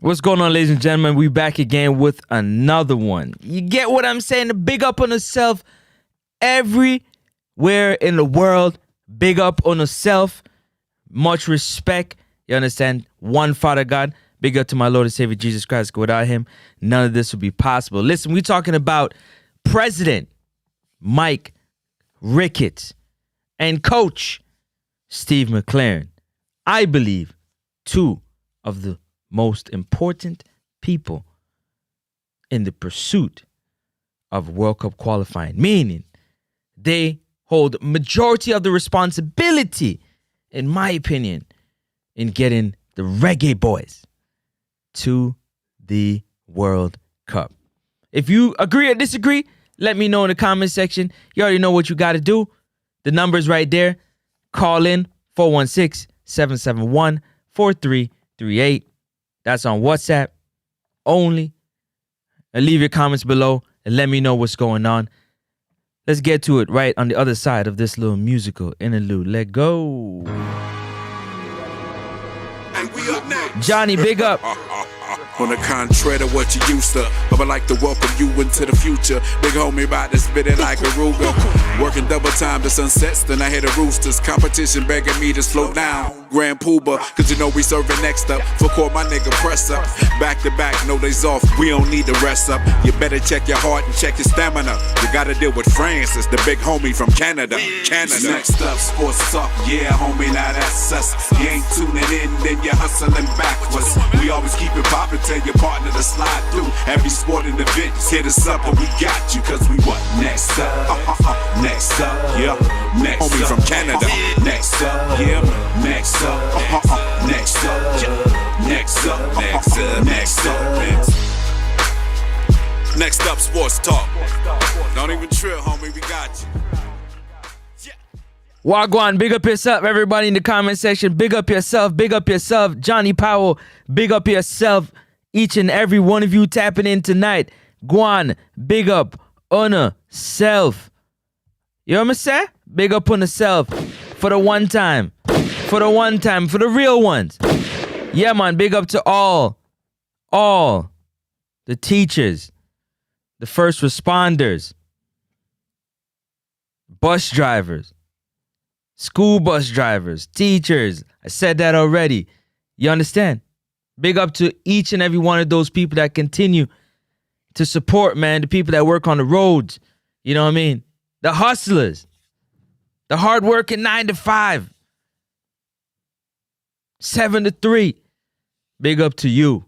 What's going on, ladies and gentlemen? We back again with another one. You get what I'm saying? The big up on yourself everywhere in the world. Big up on yourself. Much respect. You understand? One Father God. Big up to my Lord and Savior Jesus Christ. Without him, none of this would be possible. Listen, we're talking about President Mike Ricketts and Coach Steve Mcclaren. I believe two of the most important people in the pursuit of World Cup qualifying, meaning they hold majority of the responsibility, in my opinion, in getting the Reggae Boys to the World Cup. If you agree or disagree, let me know in the comment section. You already know what you got to do. The number's right there. Call in 416-771-4338. That's on WhatsApp only. And leave your comments below and let me know what's going on. Let's get to it right on the other side of this little musical interlude. Let go. And we up next. Johnny, big up. On the contrary to what you used to, but I like to welcome you into the future. Big homie about to spit it like a Ruger. Working double time to sunsets, then I hear the roosters. Competition begging me to slow down. Grand Pooba, cause you know we serving next up. For court, my nigga press up. Back to back, no days off, we don't need to rest up. You better check your heart and check your stamina. You gotta deal with Francis, the big homie from Canada. Next up, sports talk, yeah homie, now that's us. You ain't tuning in, then you're hustling backwards. We always keep it poppin'. Tell your partner to slide through every sporting event. Hit us up and we got you, cause we what? Next up, next up, yeah. Next homie from Canada. Next up, yeah. Next up, next up, next up, next up, next up. Next up, sports talk. Don't even trill, homie, we got you. Wagwan, big up yourself, everybody in the comment section. Big up yourself, big up yourself. Johnny Powell, big up yourself. Each and every one of you tapping in tonight. Guan, big up on yourself. You know what I'm saying? Big up on yourself. For the one time. For the one time. For the real ones. Yeah, man. Big up to all the teachers, the first responders, bus drivers, school bus drivers, teachers. I said that already. You understand? Big up to each and every one of those people that continue to support, man. The people that work on the roads. You know what I mean? The hustlers. The hardworking 9 to 5. 7 to 3. Big up to you.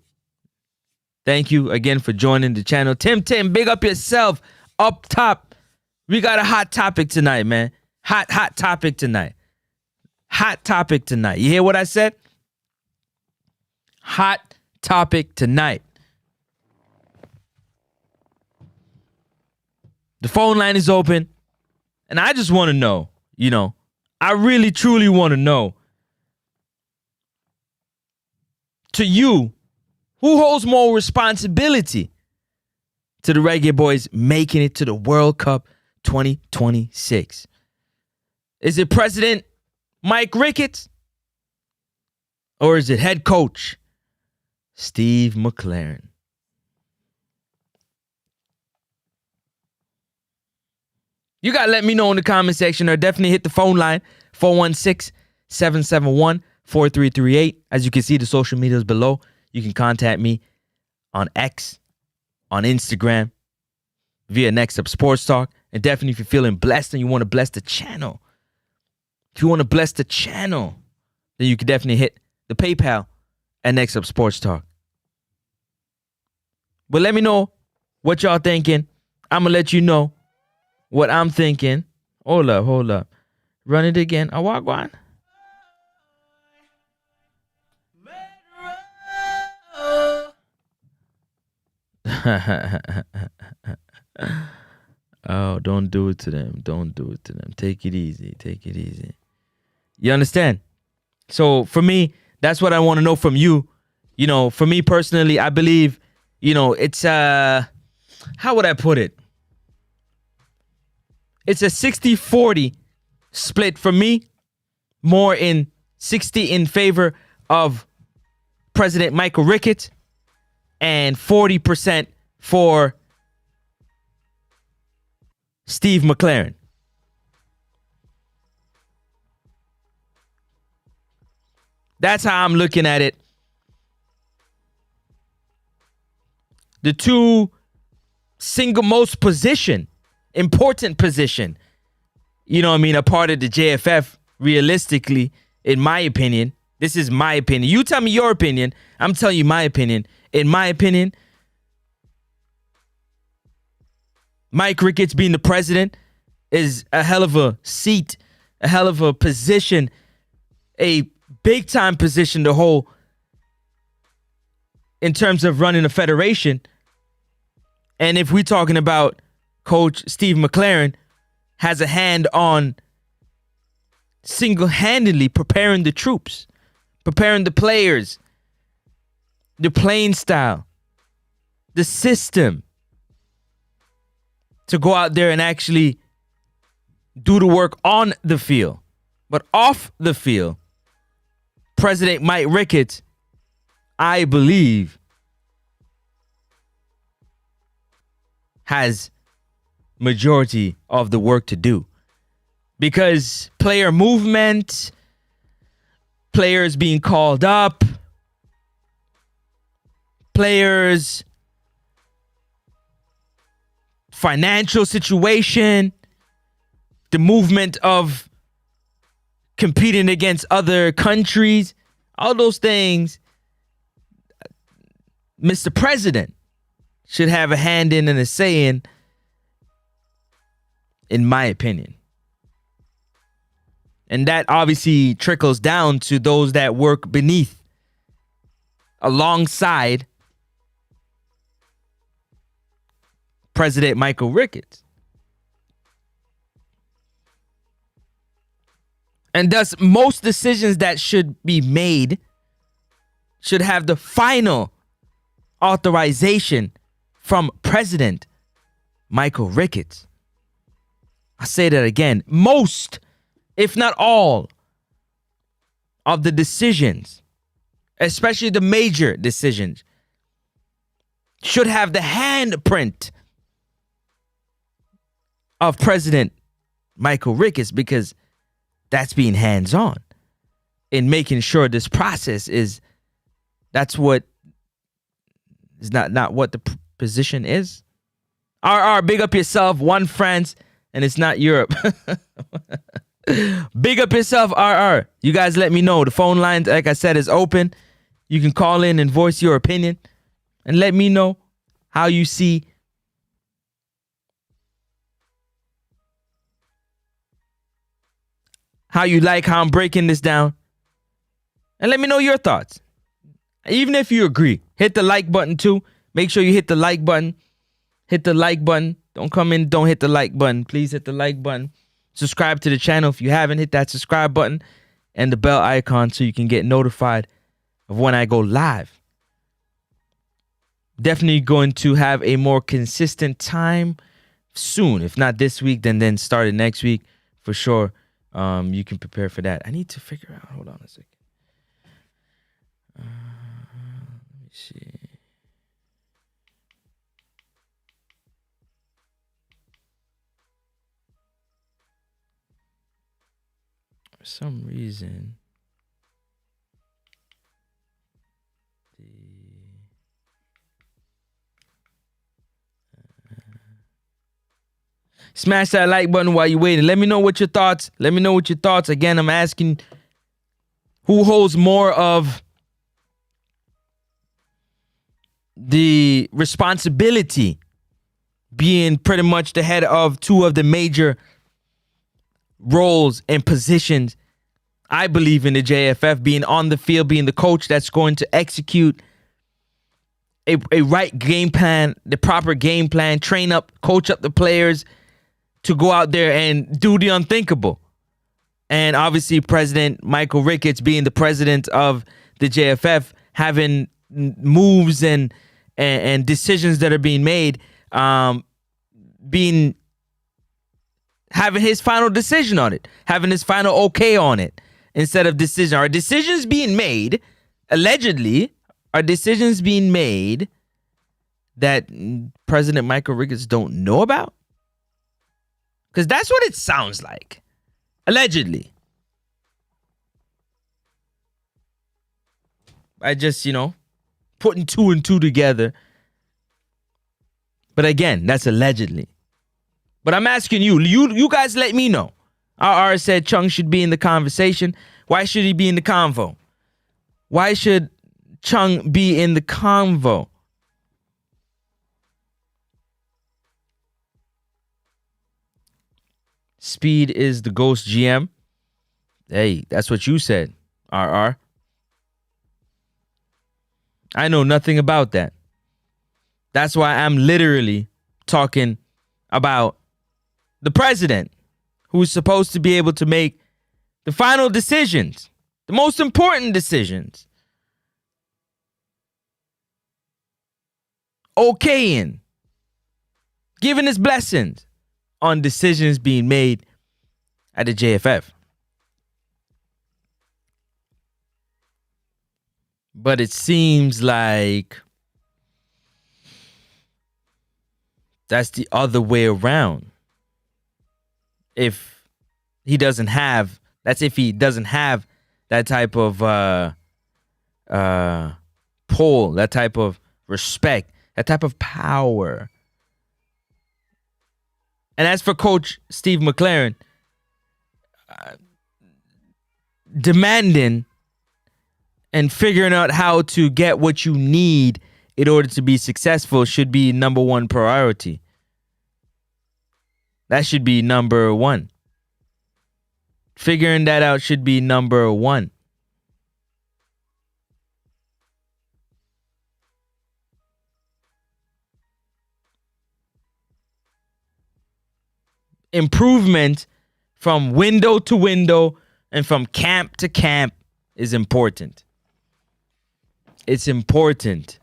Thank you again for joining the channel. Tim, big up yourself. Up top. We got a hot topic tonight, man. Hot topic tonight. Hot topic tonight. You hear what I said? Hot topic tonight. The phone line is open. And I just want to know, I really, truly want to know, to you, who holds more responsibility to the Reggae Boys making it to the World Cup 2026? Is it President Mike Ricketts? Or is it head coach Steve Mcclaren? You got to let me know in the comment section, or definitely hit the phone line, 416-771-4338. As you can see, the social medias below. You can contact me on X, on Instagram, via Next Up Sports Talk. And definitely if you're feeling blessed and you want to bless the channel, then you can definitely hit the PayPal at Next Up Sports Talk. But let me know what y'all thinking. I'm going to let you know what I'm thinking. Hold up. Run it again. Awagwan. Oh, don't do it to them. Take it easy. You understand? So for me, that's what I want to know from you. For me personally, I believe, it's how would I put it? It's a 60-40 split for me. More in 60 in favor of President Michael Ricketts and 40% for Steve Mcclaren. That's how I'm looking at it. The two single most important position, a part of the JFF, realistically, in my opinion. This is my opinion. You tell me your opinion. I'm telling you my opinion. In my opinion, Mike Ricketts being the president is a hell of a seat, a hell of a position, a big time position to hold in terms of running a federation. And if we're talking about Coach Steve Mcclaren has a hand on single-handedly preparing the troops, preparing the players, the playing style, the system to go out there and actually do the work on the field. But off the field, President Mike Ricketts, I believe, has majority of the work to do. Because player movement, players being called up, players' financial situation, the movement of competing against other countries, all those things, Mr. President should have a hand in and a say in my opinion. And that obviously trickles down to those that work beneath, alongside President Michael Ricketts. And thus, most decisions that should be made should have the final authorization from President Michael Ricketts. I say that again. Most, if not all, of the decisions, especially the major decisions, should have the handprint of President Michael Ricketts, because that's being hands-on in making sure this process that's what is not what the position is. RR, big up yourself, one France, and it's not Europe. Big up yourself, RR. You guys let me know. The phone line, like I said, is open. You can call in and voice your opinion and let me know how you see how you like how I'm breaking this down. And let me know your thoughts. Even if you agree, hit the like button too. Make sure you hit the like button. Hit the like button. Don't come in, don't hit the like button. Please hit the like button. Subscribe to the channel if you haven't. Hit that subscribe button and the bell icon so you can get notified of when I go live. Definitely going to have a more consistent time soon. If not this week, then starting next week for sure. You can prepare for that. I need to figure out. Hold on a second. Let me see. For some reason, smash that like button while you're waiting. Let me know what your thoughts. Again, I'm asking who holds more of the responsibility, being pretty much the head of two of the major roles and positions, I believe, in the JFF, being on the field, being the coach that's going to execute a right game plan, the proper game plan, train up, coach up the players to go out there and do the unthinkable. And obviously President Michael Ricketts being the president of the JFF, having moves and decisions that are being made, having his final decision on it, having his final okay on it instead of decision. Are decisions being made, allegedly, are decisions being made that President Michael Ricketts don't know about? Because that's what it sounds like. Allegedly. I just, putting two and two together. But again, that's allegedly. But I'm asking you guys let me know. RR said Chung should be in the conversation. Why should he be in the convo? Why should Chung be in the convo? Speed is the ghost GM. Hey, that's what you said, RR. I know nothing about that. That's why I'm literally talking about the president, who's supposed to be able to make the final decisions, the most important decisions. Okaying, giving his blessings on decisions being made at the JFF. But it seems like that's the other way around. If he doesn't have that type of pull, that type of respect, that type of power. And as for Coach Steve Mcclaren, demanding and figuring out how to get what you need in order to be successful should be number one priority. That should be number one. Figuring that out should be number one. Improvement from window to window and from camp to camp is important. It's important.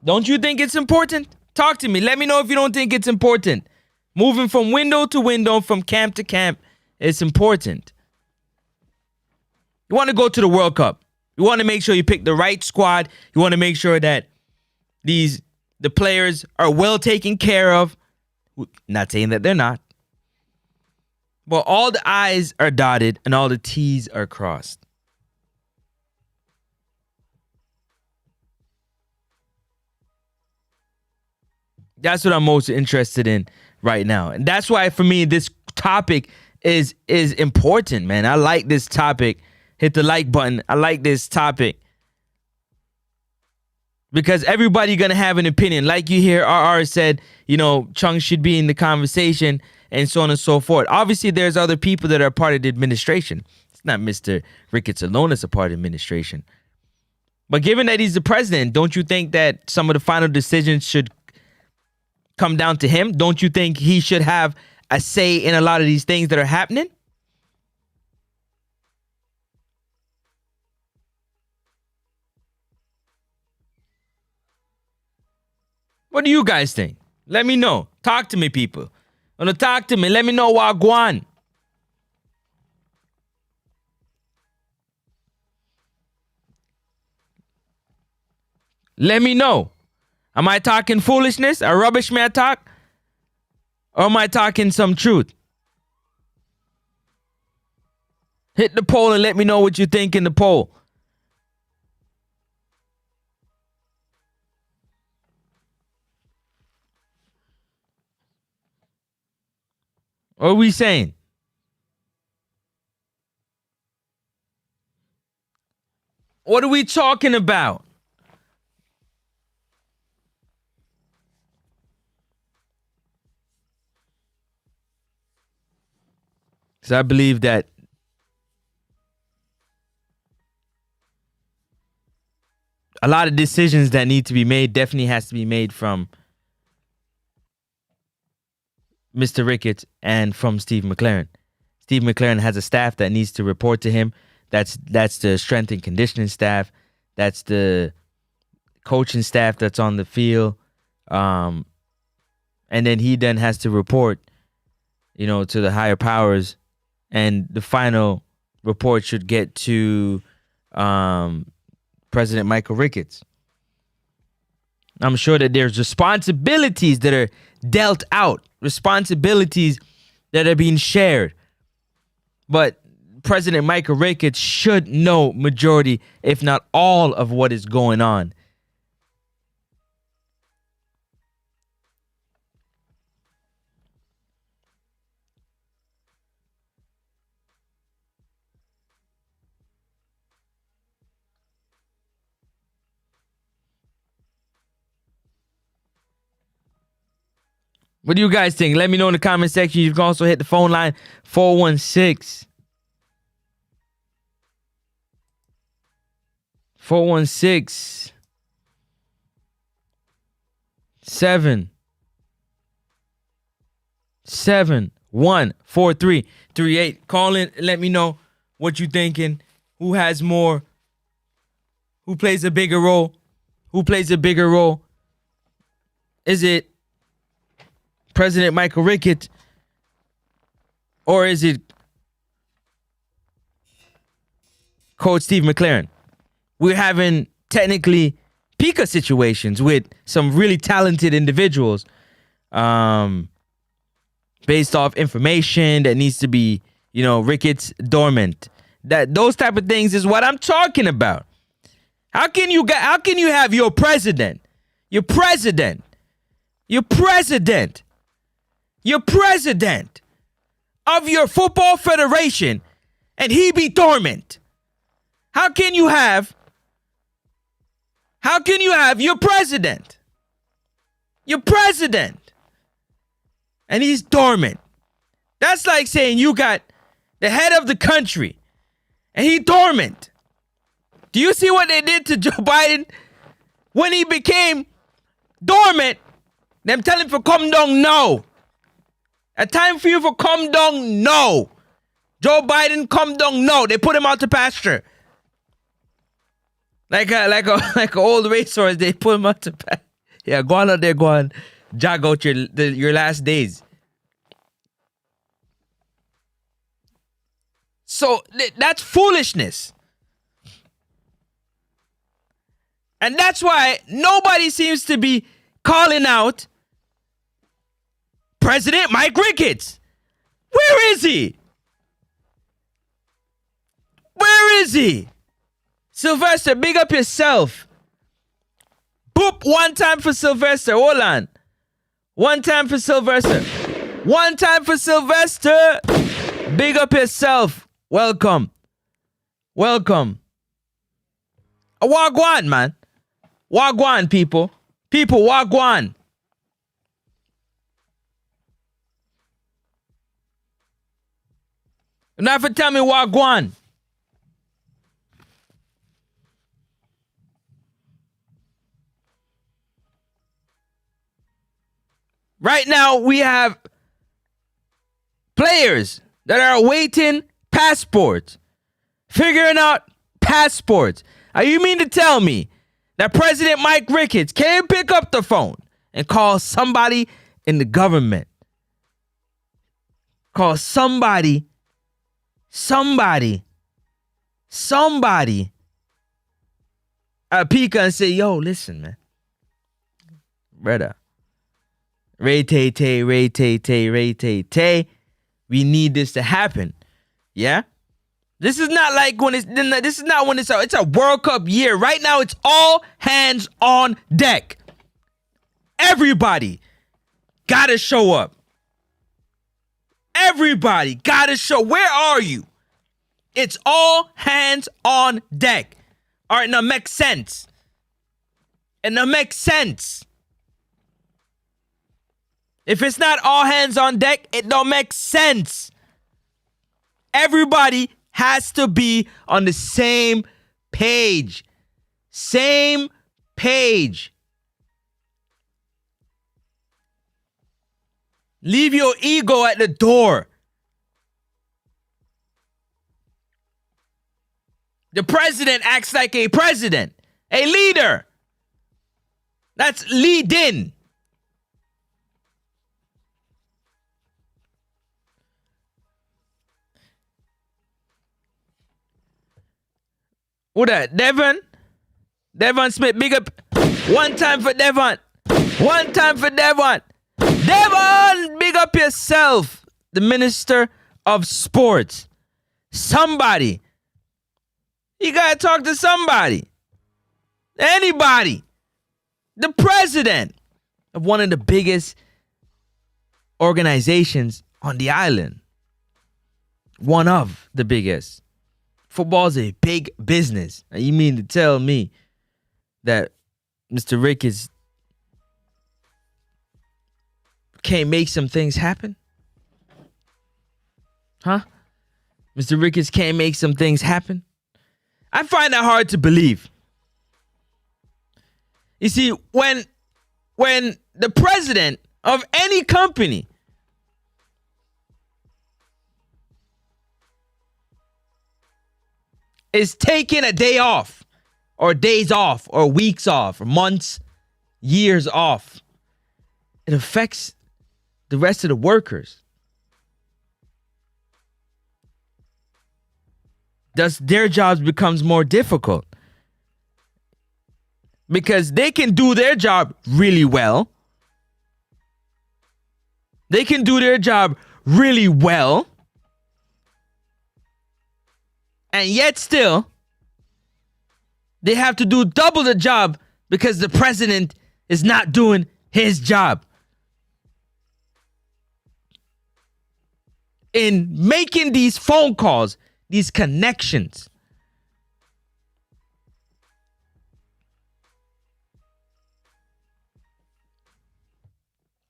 Don't you think it's important? Talk to me. Let me know if you don't think it's important. Moving from window to window, from camp to camp, it's important. You want to go to the World Cup. You want to make sure you pick the right squad. You want to make sure that the players are well taken care of. Not saying that they're not. But all the I's are dotted and all the T's are crossed. That's what I'm most interested in right now. And that's why, for me, this topic is important, man. I like this topic. Hit the like button. I like this topic. Because everybody going to have an opinion. Like you hear RR said, Chung should be in the conversation and so on and so forth. Obviously, there's other people that are part of the administration. It's not Mr. Ricketts alone that's a part of the administration. But given that he's the president, don't you think that some of the final decisions should come down to him? Don't you think he should have a say in a lot of these things that are happening? What do you guys think? Let me know. Talk to me, people. Talk to me. Let me know what Guan. Let me know. Am I talking foolishness or rubbish may I talk? Or am I talking some truth? Hit the poll and let me know what you think in the poll. What are we saying? What are we talking about? Because I believe that a lot of decisions that need to be made definitely has to be made from Mr. Ricketts and from Steve Mcclaren. Steve Mcclaren has a staff that needs to report to him. That's the strength and conditioning staff. That's the coaching staff that's on the field. And then he then has to report, to the higher powers. And the final report should get to President Michael Ricketts. I'm sure that there's responsibilities that are dealt out, responsibilities that are being shared. But President Michael Ricketts should know majority, if not all, of what is going on. What do you guys think? Let me know in the comment section. You can also hit the phone line 416 7 1 4 3 3 8. Call in. Let me know what you thinking. Who has more? Who plays a bigger role? Who plays a bigger role? Is it President Michael Ricketts, or is it Coach Steve Mcclaren? We're having technically Pika situations with some really talented individuals, based off information that needs to be, Ricketts dormant. Those type of things is what I'm talking about. How can you have your president of your football federation, and he be dormant? How can you have your president, and he's dormant? That's like saying you got the head of the country, and he dormant. Do you see what they did to Joe Biden when he became dormant? Them tell him for come down now. A time for you for come down now. Joe Biden come down now. They put him out to pasture. Like a old racehorse, they put him out to pasture. Yeah, go on out there, go on, jog out your last days. So that's foolishness. And that's why nobody seems to be calling out President Mike Ricketts. Where is he? Where is he? Sylvester, big up yourself. Boop, one time for Sylvester. Hold on. One time for Sylvester. One time for Sylvester. Big up yourself. Welcome. Welcome. Wagwan, man. Wagwan, people. People, wagwan. You never tell me wagwan. Right now, we have players that are awaiting passports, figuring out passports. Are you mean to tell me that President Mike Ricketts can't pick up the phone and call somebody in the government? Call somebody at Pika and say, yo, listen, man. Brother. Ray Tay. We need this to happen. Yeah? This is not like when it's a World Cup year. Right now, it's all hands on deck. Everybody gotta show up. Everybody gotta show. Where are you? It's all hands on deck. All right, now makes sense. And that makes sense. If it's not all hands on deck, it don't make sense. Everybody has to be on the same page. Same page. Leave your ego at the door. The president acts like a president, a leader. That's leading. Who that? Devon Smith, big up. One time for Devon. One time for Devon. Devon, big up yourself. The Minister of Sports. Somebody. You gotta talk to somebody. Anybody. The president of one of the biggest organizations on the island. One of the biggest. Football's a big business. You mean to tell me that Mr. Ricketts can't make some things happen? Huh? Mr. Ricketts can't make some things happen? I find that hard to believe. You see, when the president of any company is taking a day off, or days off, or weeks off, or months, years off, it affects the rest of the workers. Thus, their jobs becomes more difficult. Because they can do their job really well. They can do their job really well. And yet still, they have to do double the job because the president is not doing his job in making these phone calls, these connections.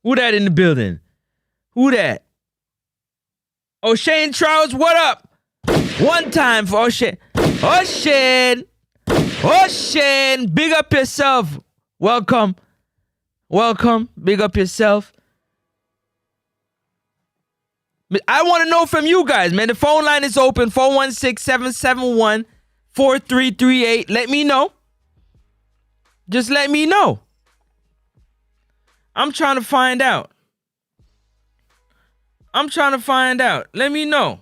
Who that in the building? Who that? O'Shane Charles, what up? One time for O'Shane. O'Shane, big up yourself. Welcome. Big up yourself. I want to know from you guys, man. The phone line is open, 416-771-4338. Let me know. Just let me know. I'm trying to find out. Let me know.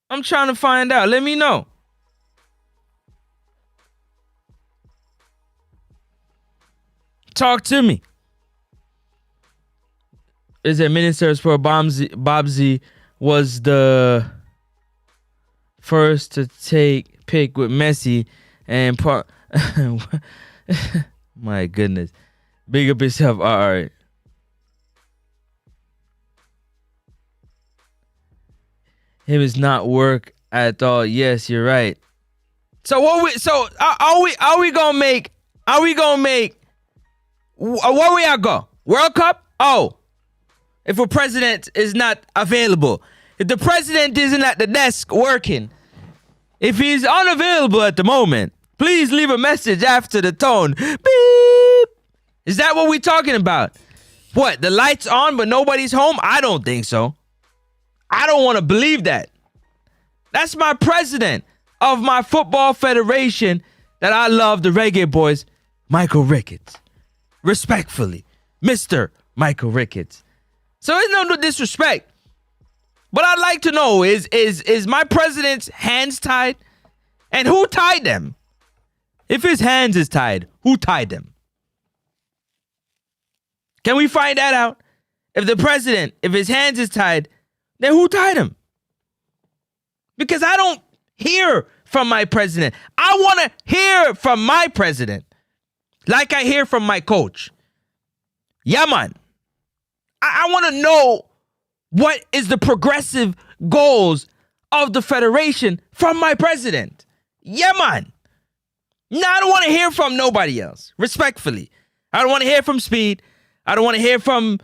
I'm trying to find out. Let me know. Talk to me. Is it Minister for Bobsy was the first to take pick with Messi and my goodness. Big up yourself. All right. Him is not work at all. Yes, you're right. So are we gonna make where we are go? World Cup? Oh. If a president is not available. If the president isn't at the desk working. If he's unavailable at the moment, please leave a message after the tone. Beep. Is that what we're talking about? What, the lights on but nobody's home? I don't think so. I don't want to believe that. That's my president of my football federation that I love, the Reggae Boys, Michael Ricketts. Respectfully, Mr. Michael Ricketts. So there's no disrespect. But I'd like to know, is my president's hands tied? And who tied them? If his hands is tied, who tied them? Can we find that out? If his hands is tied, then who tied him? Because I don't hear from my president. I want to hear from my president. Like I hear from my coach. Yeah, man. I want to know what is the progressive goals of the federation from my president. Yeah, man. No, I don't want to hear from nobody else. Respectfully. I don't want to hear from Speed. I don't want to hear from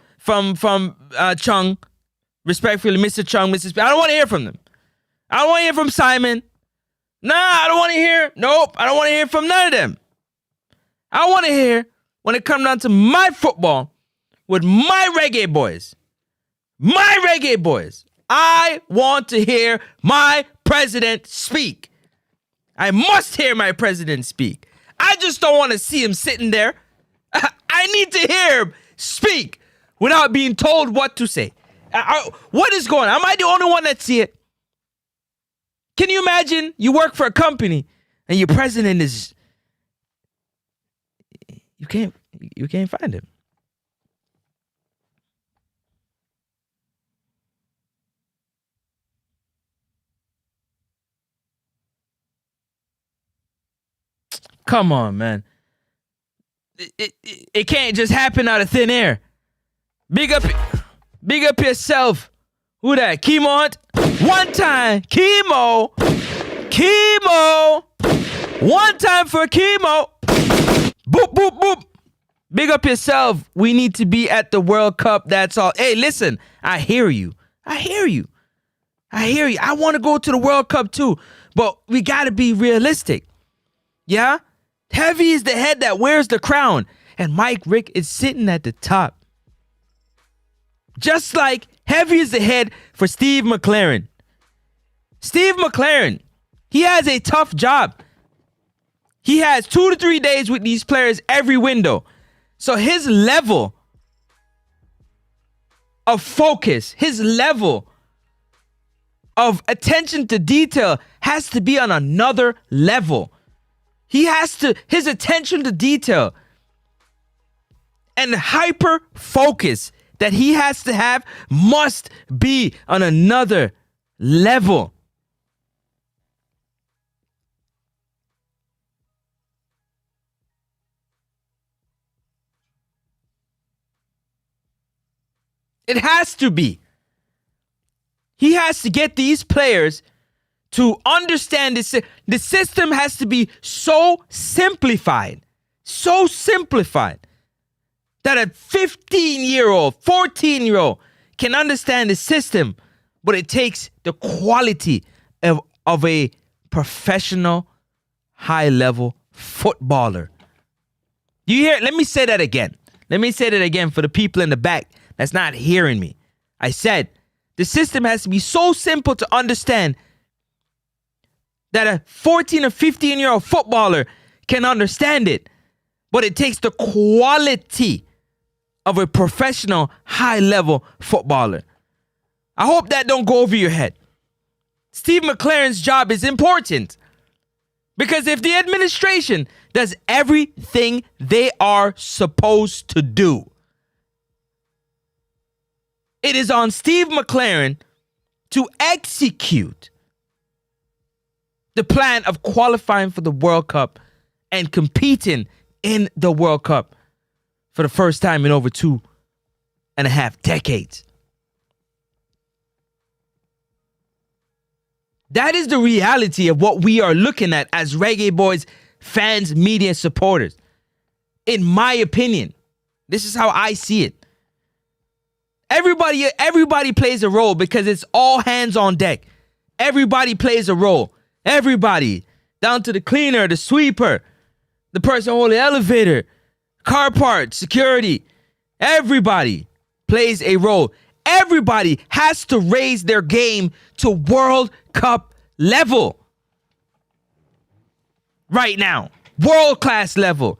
Chung. Respectfully, Mr. Chung, Mr. Speed. I don't want to hear from them. I don't want to hear from Simon. Nah, I don't want to hear. Nope, I don't want to hear from none of them. I want to hear when it comes down to my football with my Reggae Boys. My Reggae Boys. I want to hear my president speak. I must hear my president speak. I just don't want to see him sitting there. I need to hear him speak without being told what to say. What is going on? Am I the only one that see it? Can you imagine you work for a company and your president is, you can't find him. Come on, man. It can't just happen out of thin air. Big up yourself. Who that? Chemo Hunt? One time. Chemo. One time for chemo. Boop, boop, boop. Big up yourself. We need to be at the World Cup. That's all. Hey, listen. I hear you. I want to go to the World Cup too. But we got to be realistic. Yeah? Heavy is the head that wears the crown. And Mike Rick is sitting at the top. Just like heavy is the head for Steve Mcclaren. Steve Mcclaren, he has a tough job. He has 2 to 3 days with these players every window. So his level of focus, his level of attention to detail has to be on another level. His attention to detail and hyper focus that he has to have must be on another level. It has to be. He has to get these players to understand this. The system has to be so simplified that a 15-year-old, 14-year-old can understand the system, but it takes the quality of a professional, high-level footballer. You hear? Let me say that again. For the people in the back that's not hearing me. I said the system has to be so simple to understand that a 14 or 15-year-old footballer can understand it, but it takes the quality of a professional, high-level footballer. I hope that don't go over your head. Steve Mcclaren's job is important because if the administration does everything they are supposed to do, it is on Steve Mcclaren to execute the plan of qualifying for the World Cup and competing in the World Cup for the first time in over 2.5 decades. That is the reality of what we are looking at as Reggae Boys fans, media, supporters. In my opinion, this is how I see it. Everybody plays a role because it's all hands on deck. Everybody plays a role. Everybody, down to the cleaner, the sweeper, the person holding the elevator, car part, security. Everybody plays a role. Everybody has to raise their game to World Cup level. Right now. World-class level.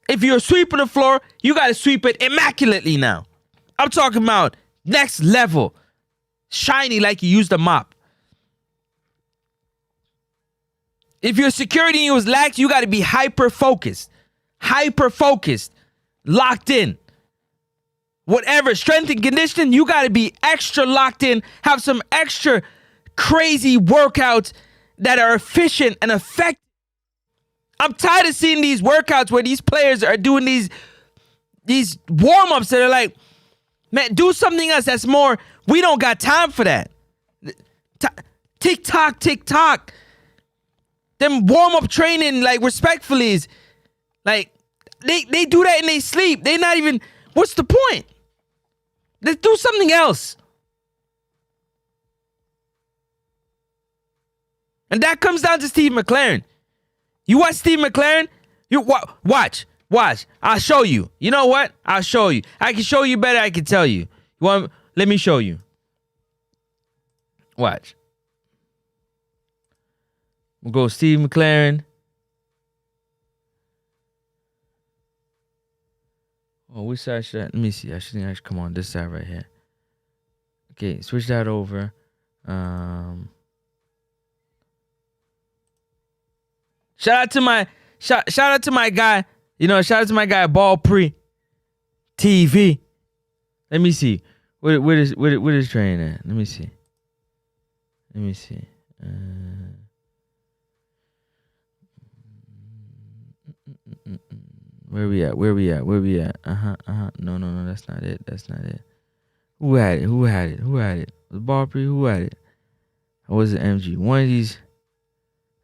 If you're sweeping the floor, you got to sweep it immaculately now. I'm talking about next level. Shiny like you used a mop. If your security was lax, you got to be hyper-focused. Hyper-focused. Locked in. Whatever, strength and conditioning, you got to be extra locked in. Have some extra crazy workouts that are efficient and effective. I'm tired of seeing these workouts where these players are doing these warm-ups that are like, man, do something else that's more, we don't got time for that. Tick-tock, tick-tock. Them warm-up training, like, respectfully, is, like, they do that in their sleep. They not even, what's the point? Let's do something else. And that comes down to Steve Mcclaren. You watch Steve Mcclaren? You watch. I'll show you. You know what? I'll show you. I can show you better. I can tell you. Let me show you. Watch. We'll go Steve Mcclaren. Oh, which side should I? Let me see. I should come on this side right here. Okay, switch that over. Shout out to my guy. Shout out to my guy Ball Pre TV. Let me see. Where is training at? Let me see. Where we at? No, that's not it. Who had it? Was Ball Pre? Who had it? Or was it MG? One of these.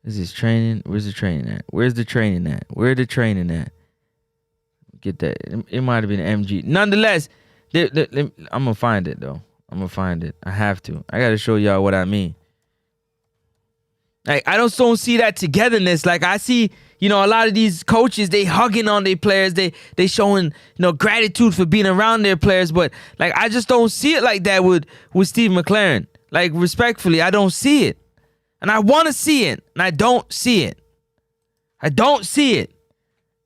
Is this training? Where's the training at? Where the training at? Get that. It might have been MG. Nonetheless, I'm going to find it, though. I have to. I got to show y'all what I mean. Like, I just don't see that togetherness. Like, I see, a lot of these coaches, they hugging on their players. They showing, gratitude for being around their players. But, like, I just don't see it like that with Steve Mcclaren. Like, respectfully, I don't see it. And I want to see it, and I don't see it. It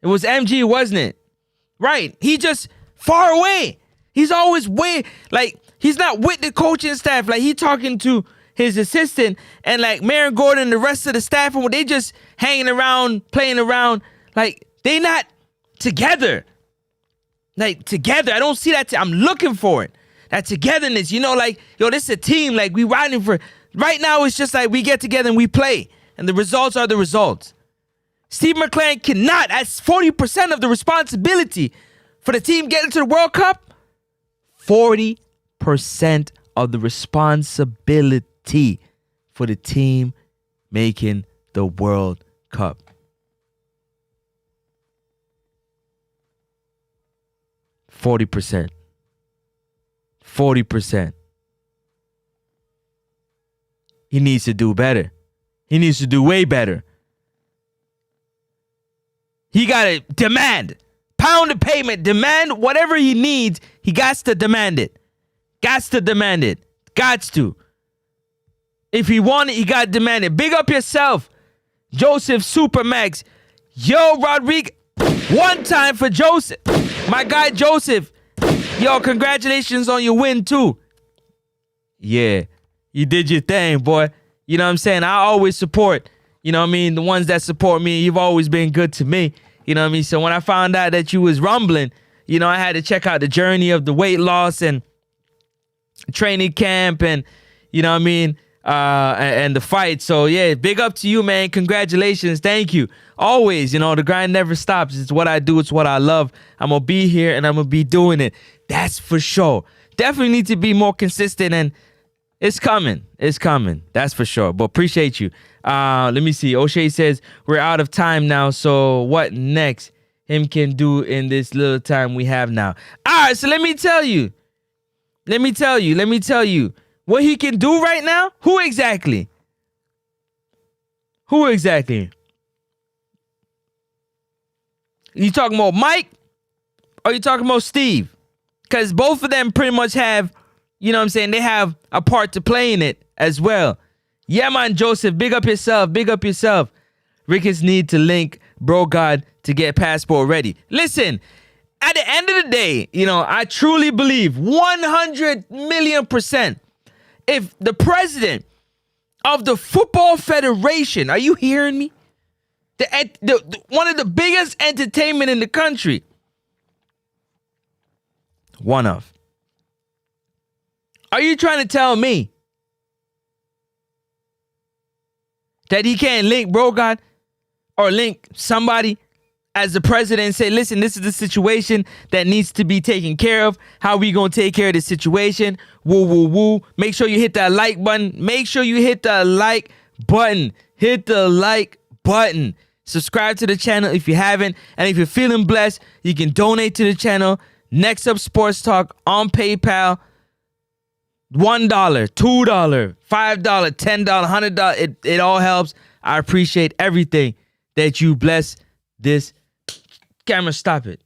was MG, wasn't it? Right. He just far away. He's always way, like, he's not with the coaching staff. Like, he talking to his assistant, and, like, Marin Gordon and the rest of the staff, and they just hanging around, playing around. Like, they not together. Like, together. I don't see that. I'm looking for it. That togetherness, like, this is a team. Like, we riding for... Right now, it's just like we get together and we play. And the results are the results. Steve McClaren cannot, that's 40% of the responsibility for the team getting to the World Cup. 40% of the responsibility for the team making the World Cup. 40%. He needs to do better. He needs to do way better. He got to demand. Pound the pavement. Demand whatever he needs. He got to demand it. Got to. If he want it, he got to demand it. Big up yourself, Joseph Supermax. Yo, Rodriguez. One time for Joseph. My guy, Joseph. Yo, congratulations on your win, too. Yeah. You did your thing, boy. You know what I'm saying? I always support, the ones that support me. You've always been good to me. You know what I mean? So when I found out that you was rumbling, I had to check out the journey of the weight loss and training camp and, and the fight. So, yeah, big up to you, man. Congratulations. Thank you. Always, the grind never stops. It's what I do. It's what I love. I'm going to be here and I'm going to be doing it. That's for sure. Definitely need to be more consistent and it's coming. That's for sure. But appreciate you. Let me see. O'Shea says, we're out of time now. So what next him can do in this little time we have now? All right. So let me tell you. What he can do right now? Who exactly? You talking about Mike? Or you talking about Steve? Because both of them pretty much have... You know what I'm saying? They have a part to play in it as well. Yeah, man, Joseph, big up yourself. Ricketts need to link Bro God to get passport ready. Listen, at the end of the day, I truly believe 100 million %, if the president of the Football Federation, are you hearing me? The one of the biggest entertainment in the country. Are you trying to tell me that he can't link Bro God or link somebody as the president and say, listen, this is the situation that needs to be taken care of. How we going to take care of the situation? Woo. Make sure you hit that like button. Hit the like button. Subscribe to the channel if you haven't. And if you're feeling blessed, you can donate to the channel. Next Up Sports Talk on PayPal. $1, $2, $5, $10, $100. It all helps. I appreciate everything that you bless this. Camera, stop it.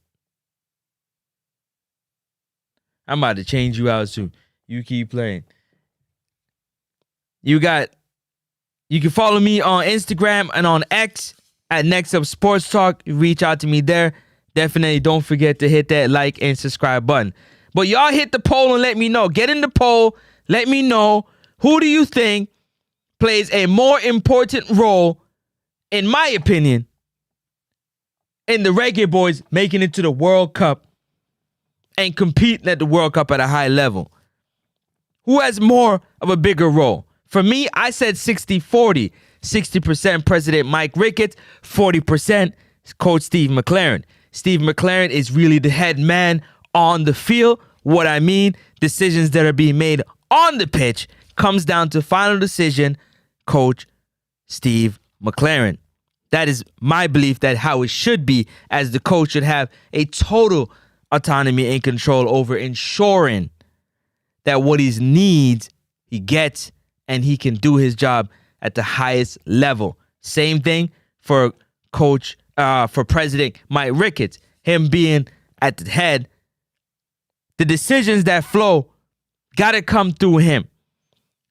I'm about to change you out soon. You keep playing. You can follow me on Instagram and on X at Next Up Sports Talk. Reach out to me there. Definitely don't forget to hit that like and subscribe button. But y'all hit the poll and let me know. Get in the poll. Let me know, who do you think plays a more important role in my opinion, in the Reggae Boys making it to the World Cup and competing at the World Cup at a high level? Who has more of a bigger role? For me, I said 60-40. 60% President Mike Ricketts, 40% Coach Steve Mcclaren. Steve Mcclaren is really the head man on the field. What I mean, decisions that are being made on the pitch comes down to final decision, Coach Steve Mcclaren. That is my belief that how it should be, as the coach should have a total autonomy and control over ensuring that what he needs, he gets, and he can do his job at the highest level. Same thing for for President Mike Ricketts, him being at the head. The decisions that flow got to come through him.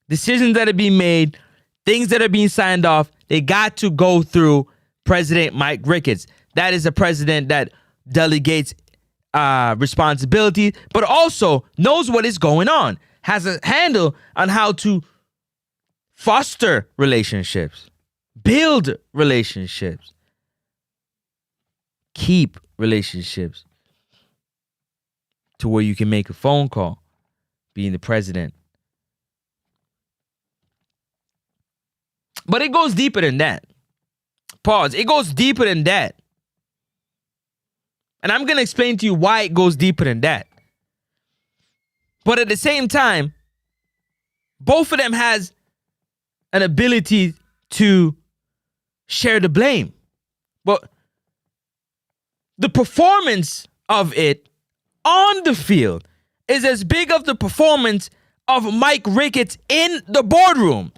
Decisions that are being made, things that are being signed off, they got to go through President Mike Ricketts. That is a president that delegates responsibility, but also knows what is going on, has a handle on how to foster relationships, build relationships, keep relationships to where you can make a phone call, being the president. But it goes deeper than that. Pause. It goes deeper than that. And I'm going to explain to you why it goes deeper than that. But at the same time, both of them has an ability to share the blame. But the performance of it on the field is as big of the performance of Mike Ricketts in the boardroom,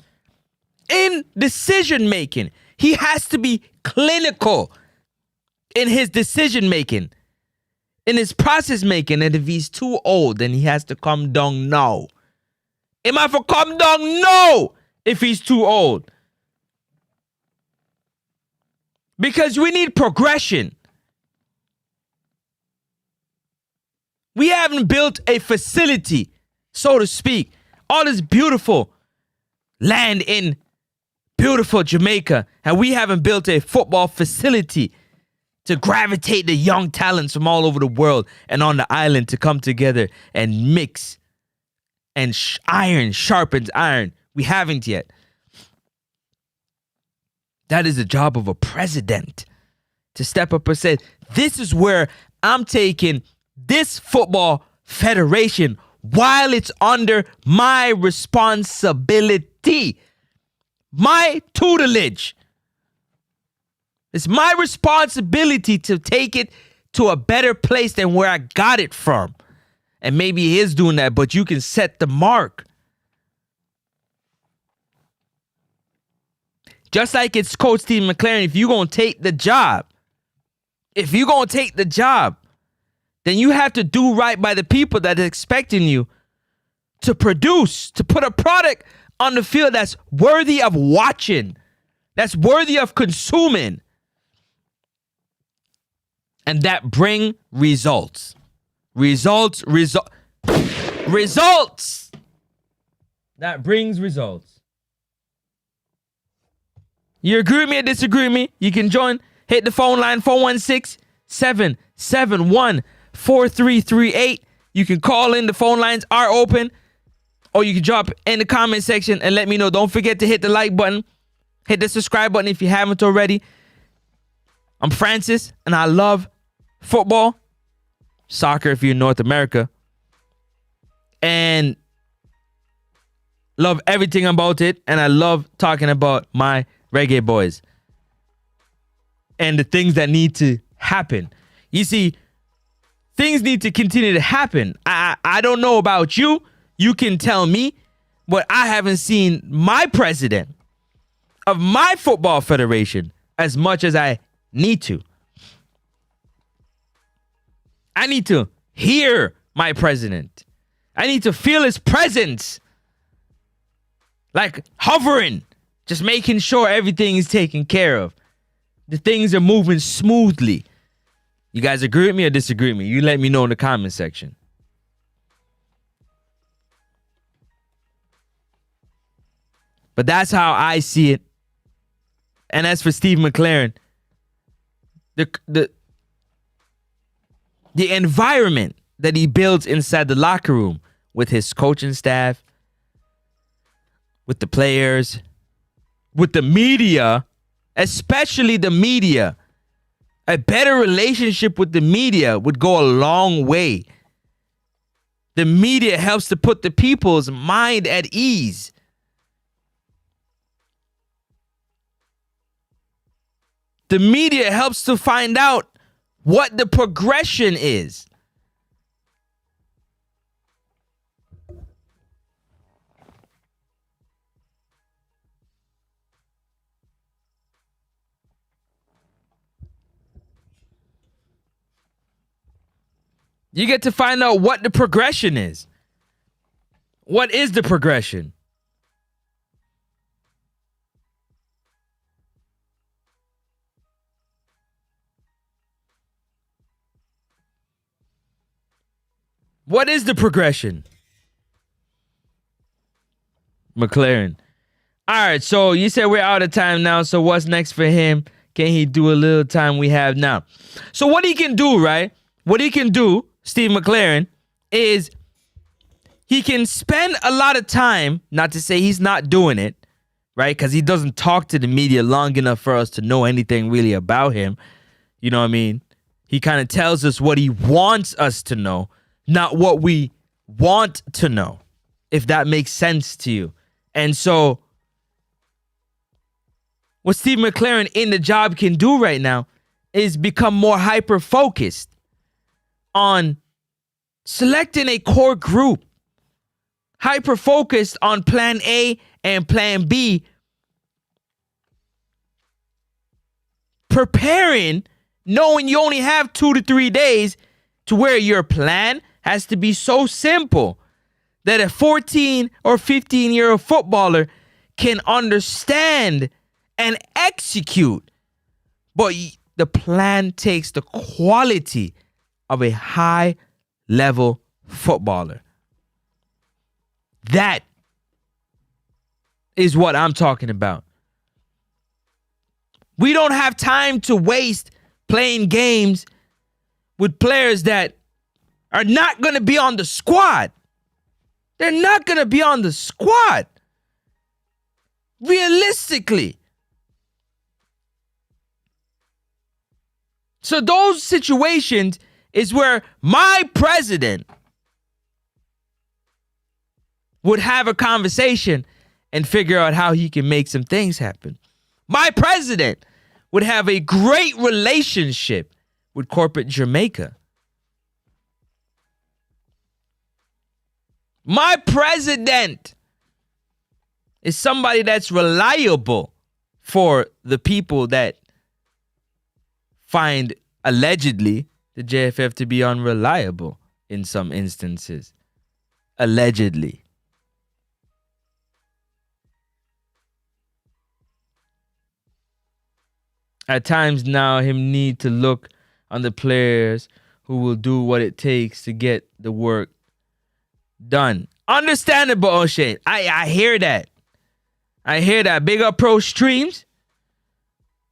in decision making. He has to be clinical in his decision making, in his process making. And if he's too old, then he has to come down now. Am I for come down now if he's too old? Because we need progression. We haven't built a facility, so to speak. All this beautiful land in beautiful Jamaica, and we haven't built a football facility to gravitate the young talents from all over the world and on the island to come together and mix. And iron sharpens iron. We haven't yet. That is the job of a president, to step up and say, this is where I'm taking this football federation while it's under my responsibility, my tutelage. It's my responsibility to take it to a better place than where I got it from. And maybe he is doing that, but you can set the mark. Just like it's Coach Steve Mcclaren, if you're going to take the job, then you have to do right by the people that are expecting you to produce, to put a product on the field that's worthy of watching, that's worthy of consuming, and that bring results. Results. That brings results. You agree with me or disagree with me? You can join. Hit the phone line, 416-771-4338. You can call in. The phone lines are open. Or you can drop in the comment section and let me know. Don't forget to hit the like button. Hit the subscribe button if you haven't already. I'm Francis, and I love football, soccer if you're in North America, and love everything about it. And I love talking about my Reggae Boys and the things that need to happen. You see, things need to continue to happen. I don't know about you. You can tell me, but I haven't seen my president of my football federation as much as I need to. I need to hear my president. I need to feel his presence. Like hovering, just making sure everything is taken care of. The things are moving smoothly. You guys agree with me or disagree with me? You let me know in the comment section. But that's how I see it. And as for Steve Mcclaren, the environment that he builds inside the locker room with his coaching staff, with the players, with the media, especially the media, a better relationship with the media would go a long way. The media helps to put the people's mind at ease. The media helps to find out what the progression is. You get to find out what the progression is. What is the progression? What is the progression? Mcclaren. All right, so you said we're out of time now, so what's next for him? Can he do a little time we have now? So what he can do, right? What he can do, Steve Mcclaren, is he can spend a lot of time, not to say he's not doing it, right? Because he doesn't talk to the media long enough for us to know anything really about him. You know what I mean? He kind of tells us what he wants us to know, not what we want to know, if that makes sense to you. And so what Steve Mcclaren in the job can do right now is become more hyper-focused on selecting a core group, hyper-focused on plan A and plan B, preparing, knowing you only have 2 to 3 days, to where your plan has to be so simple that a 14 or 15-year-old footballer can understand and execute. But the plan takes the quality of a high-level footballer. That is what I'm talking about. We don't have time to waste playing games with players that are not going to be on the squad. They're not going to be on the squad. Realistically. So those situations is where my president would have a conversation and figure out how he can make some things happen. My president would have a great relationship with corporate Jamaica. My president is somebody that's reliable for the people that find, allegedly, the JFF to be unreliable in some instances. Allegedly. At times now, him need to look on the players who will do what it takes to get the work done. Understandable, O'Shea. I hear that. I hear that. Big up Pro Streams.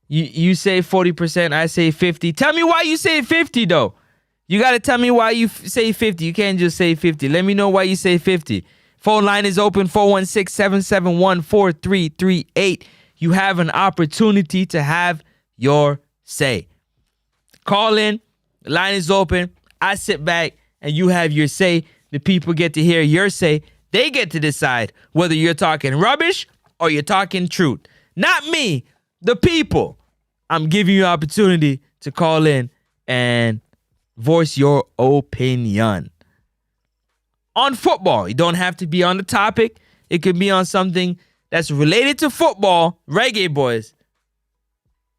You say 40%, I say 50. Tell me why you say 50, though. You got to tell me why you say 50. You can't just say 50. Let me know why you say 50. Phone line is open, 416-771-4338. You have an opportunity to have your say. Call in. The line is open. I sit back and you have your say. The people get to hear your say. They get to decide whether you're talking rubbish or you're talking truth. Not me, the people. I'm giving you an opportunity to call in and voice your opinion. On football, you don't have to be on the topic. It could be on something that's related to football, reggae boys,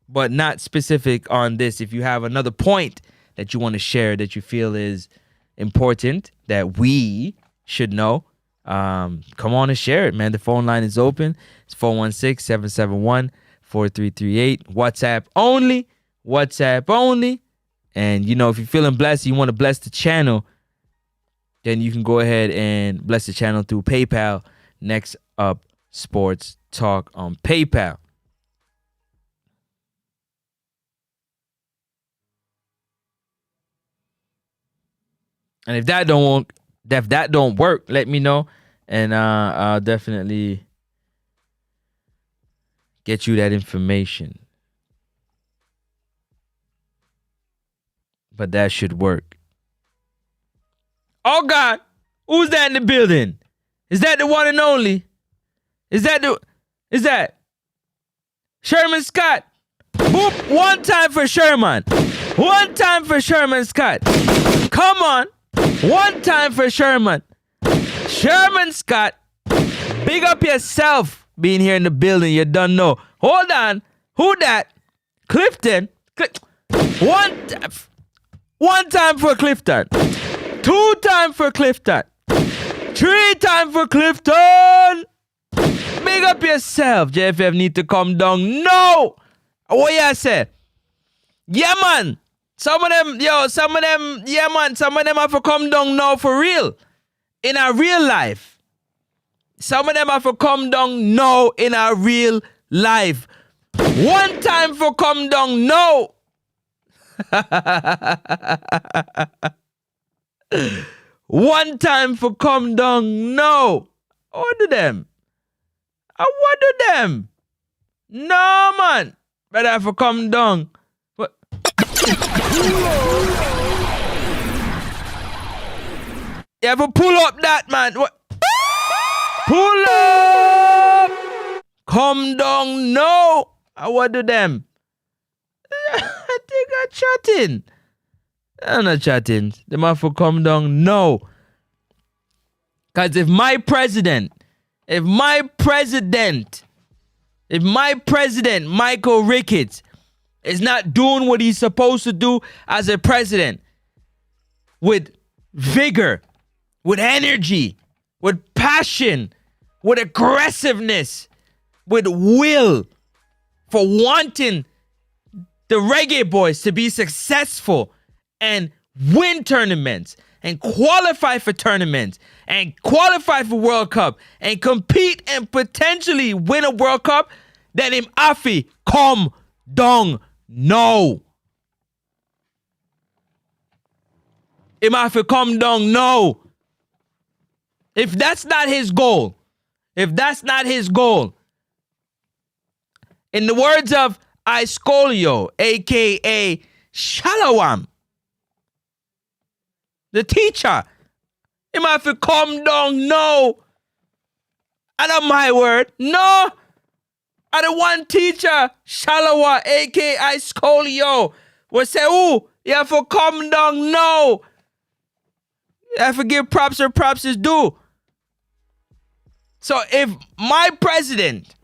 but not specific on this. If you have another point that you want to share that you feel is important that we should know, come on and share it, man. The phone line is open. It's 416-771-4338. WhatsApp only. WhatsApp only. And, you know, if you're feeling blessed, you want to bless the channel, then you can go ahead and bless the channel through PayPal. Next up, Sports Talk on PayPal. And if that don't work, let me know, and I'll definitely get you that information. But that should work. Oh God, who's that in the building? Is that the one and only? Is that Sherman Scott? Boop, one time for Sherman. One time for Sherman Scott. Come on. One time for Sherman. Sherman Scott, big up yourself being here in the building. You don't know. Hold on. Who that? Clifton. One time for Clifton. 2 times for Clifton. 3 times for Clifton. Big up yourself. JFF need to come down. No. What you say? Yeah, man. Some of them, yeah, man. Some of them have to come down now for real. In our real life. Some of them have to come down now in our real life. One time for come down now. One time for come down now. What do them? What do them? No, man. Better have to come down. What? You have to pull up that, man. What? Pull up. Come down now. What do them? I think I'm chatting. I'm not chatting. They have to come down now. Because if my president, Michael Ricketts, is not doing what he's supposed to do as a president, with vigor, with energy, with passion, with aggressiveness, with will, for wanting the Reggae Boys to be successful and win tournaments and qualify for tournaments and qualify for World Cup and compete and potentially win a World Cup, then him afi come down no. Him afi come down no. If that's not his goal, in the words of Iscolio, aka Shalawam, the teacher, him have to come down no. And on my word, no. And the one teacher, Shalawa, aka Iscolio, will say, "Ooh, you have to come down no." You have to give props where props is due. So if my president,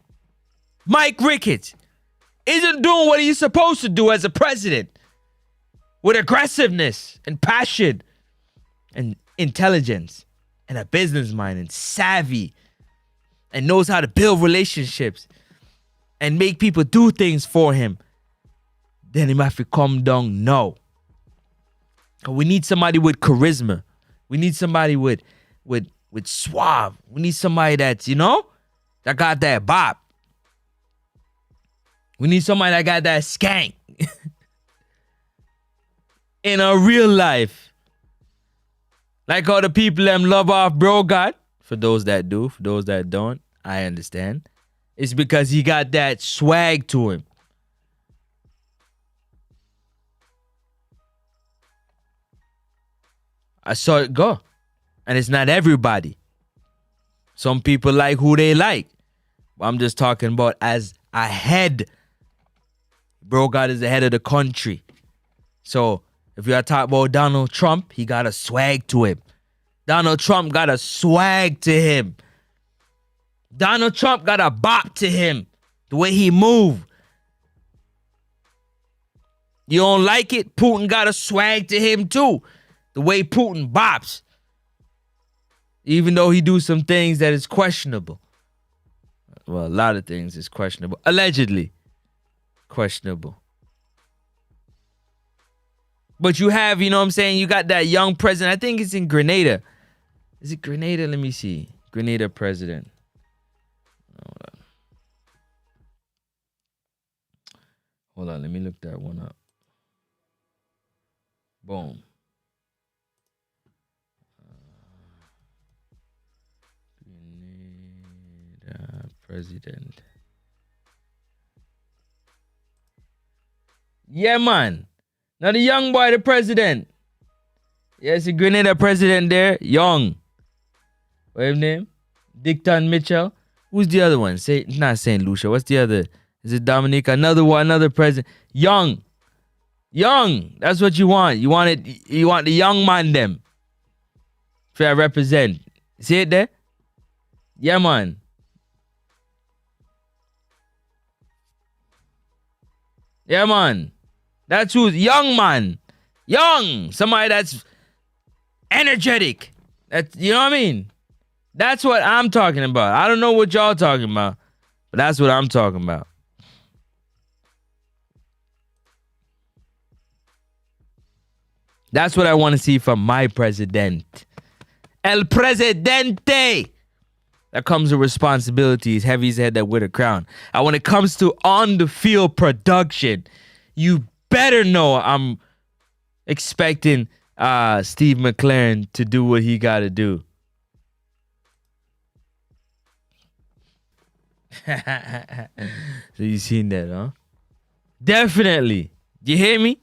Mike Ricketts, isn't doing what he's supposed to do as a president, with aggressiveness and passion and intelligence and a business mind and savvy and knows how to build relationships and make people do things for him, then he might have to come down no. We need somebody with charisma. We need somebody with suave. We need somebody that's, that got that bop. We need somebody that got that skank. In a real life. Like all the people them love off bro God. For those that do, for those that don't, I understand. It's because he got that swag to him. I saw it go. And it's not everybody. Some people like who they like. I'm just talking about as a head. Bro God is the head of the country. So if you are talking about Donald Trump, he got a swag to him. Donald Trump got a swag to him. Donald Trump got a bop to him. The way he move. You don't like it? Putin got a swag to him too. The way Putin bops. Even though he do some things that is questionable. Well, a lot of things is questionable. Allegedly questionable. But you have, you know what I'm saying? You got that young president. I think it's in Grenada. Is it Grenada? Let me see. Grenada president. Hold on. Let me look that one up. Boom. president. Yeah, man. Now the young boy, the president. Yes, the Grenada president there. Young. What's his name? Dickton Mitchell. Who's the other one? Not St. Lucia. What's the other? Is it Dominic? Another one, another president. Young. Young. That's what you want. You want the young man them. For I represent. See it there? Yeah, man. Yeah, man. That's who's young man. Young. Somebody that's energetic. You know what I mean? That's what I'm talking about. I don't know what y'all talking about, but that's what I'm talking about. That's what I want to see from my president. El Presidente. That comes with responsibilities. Heavy's head that with a crown. And when it comes to on the field production, you better know I'm expecting Steve Mcclaren to do what he got to do. So you seen that, huh? Definitely. You hear me?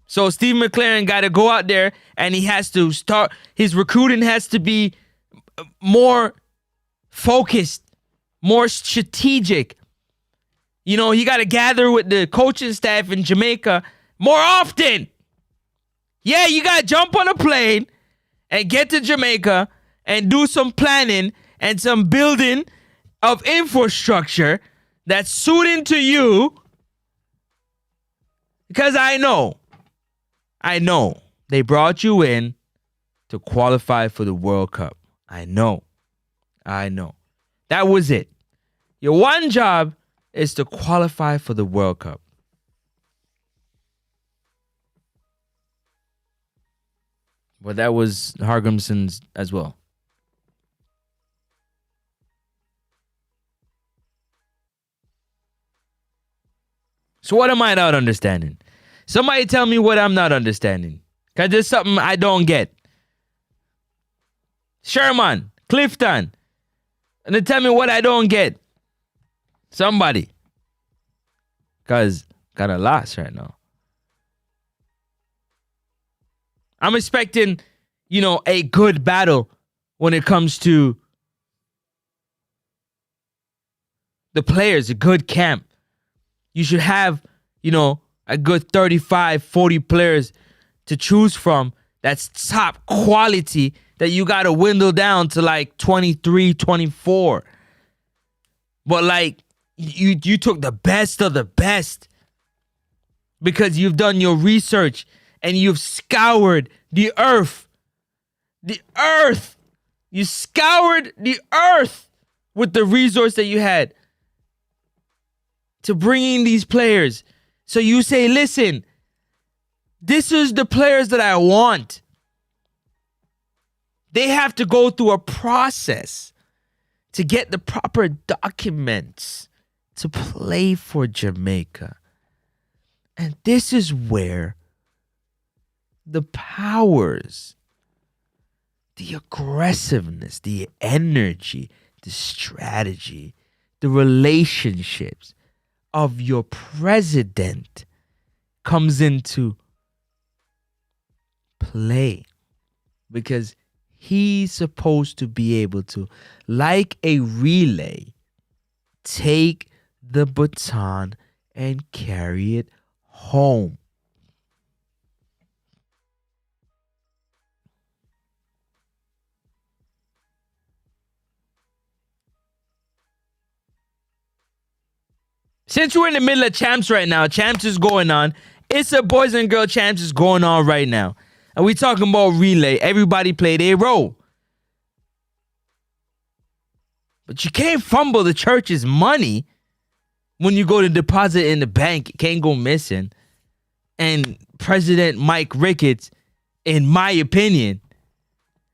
So Steve Mcclaren got to go out there and he has to start, his recruiting has to be more focused, more strategic. You know, he got to gather with the coaching staff in Jamaica more often. Yeah, you got to jump on a plane and get to Jamaica and do some planning and some building of infrastructure that's suiting to you. Because I know they brought you in to qualify for the World Cup. I know. That was it. Your one job is to qualify for the World Cup. But that was Hargrimson's as well. So what am I not understanding? Somebody tell me what I'm not understanding. Because there's something I don't get. Sherman, Clifton. And then tell me what I don't get. Somebody. Because kind of lost right now. I'm expecting, a good battle when it comes to the players, a good camp. You should have, a good 35, 40 players to choose from that's top quality that you got to dwindle down to like 23, 24. But you took the best of the best because you've done your research and you've scoured the earth. The earth. You scoured the earth with the resource that you had to bring in these players. So you say, listen, this is the players that I want. They have to go through a process to get the proper documents to play for Jamaica. And this is where the powers, the aggressiveness, the energy, the strategy, the relationships of your president comes into play. Because he's supposed to be able to, like a relay, take the baton and carry it home. Since we're in the middle of champs right now, champs is going on. It's a boys and girl champs is going on right now. And we talking about relay. Everybody play their role. But you can't fumble the church's money when you go to deposit in the bank. It can't go missing. And President Mike Ricketts, in my opinion,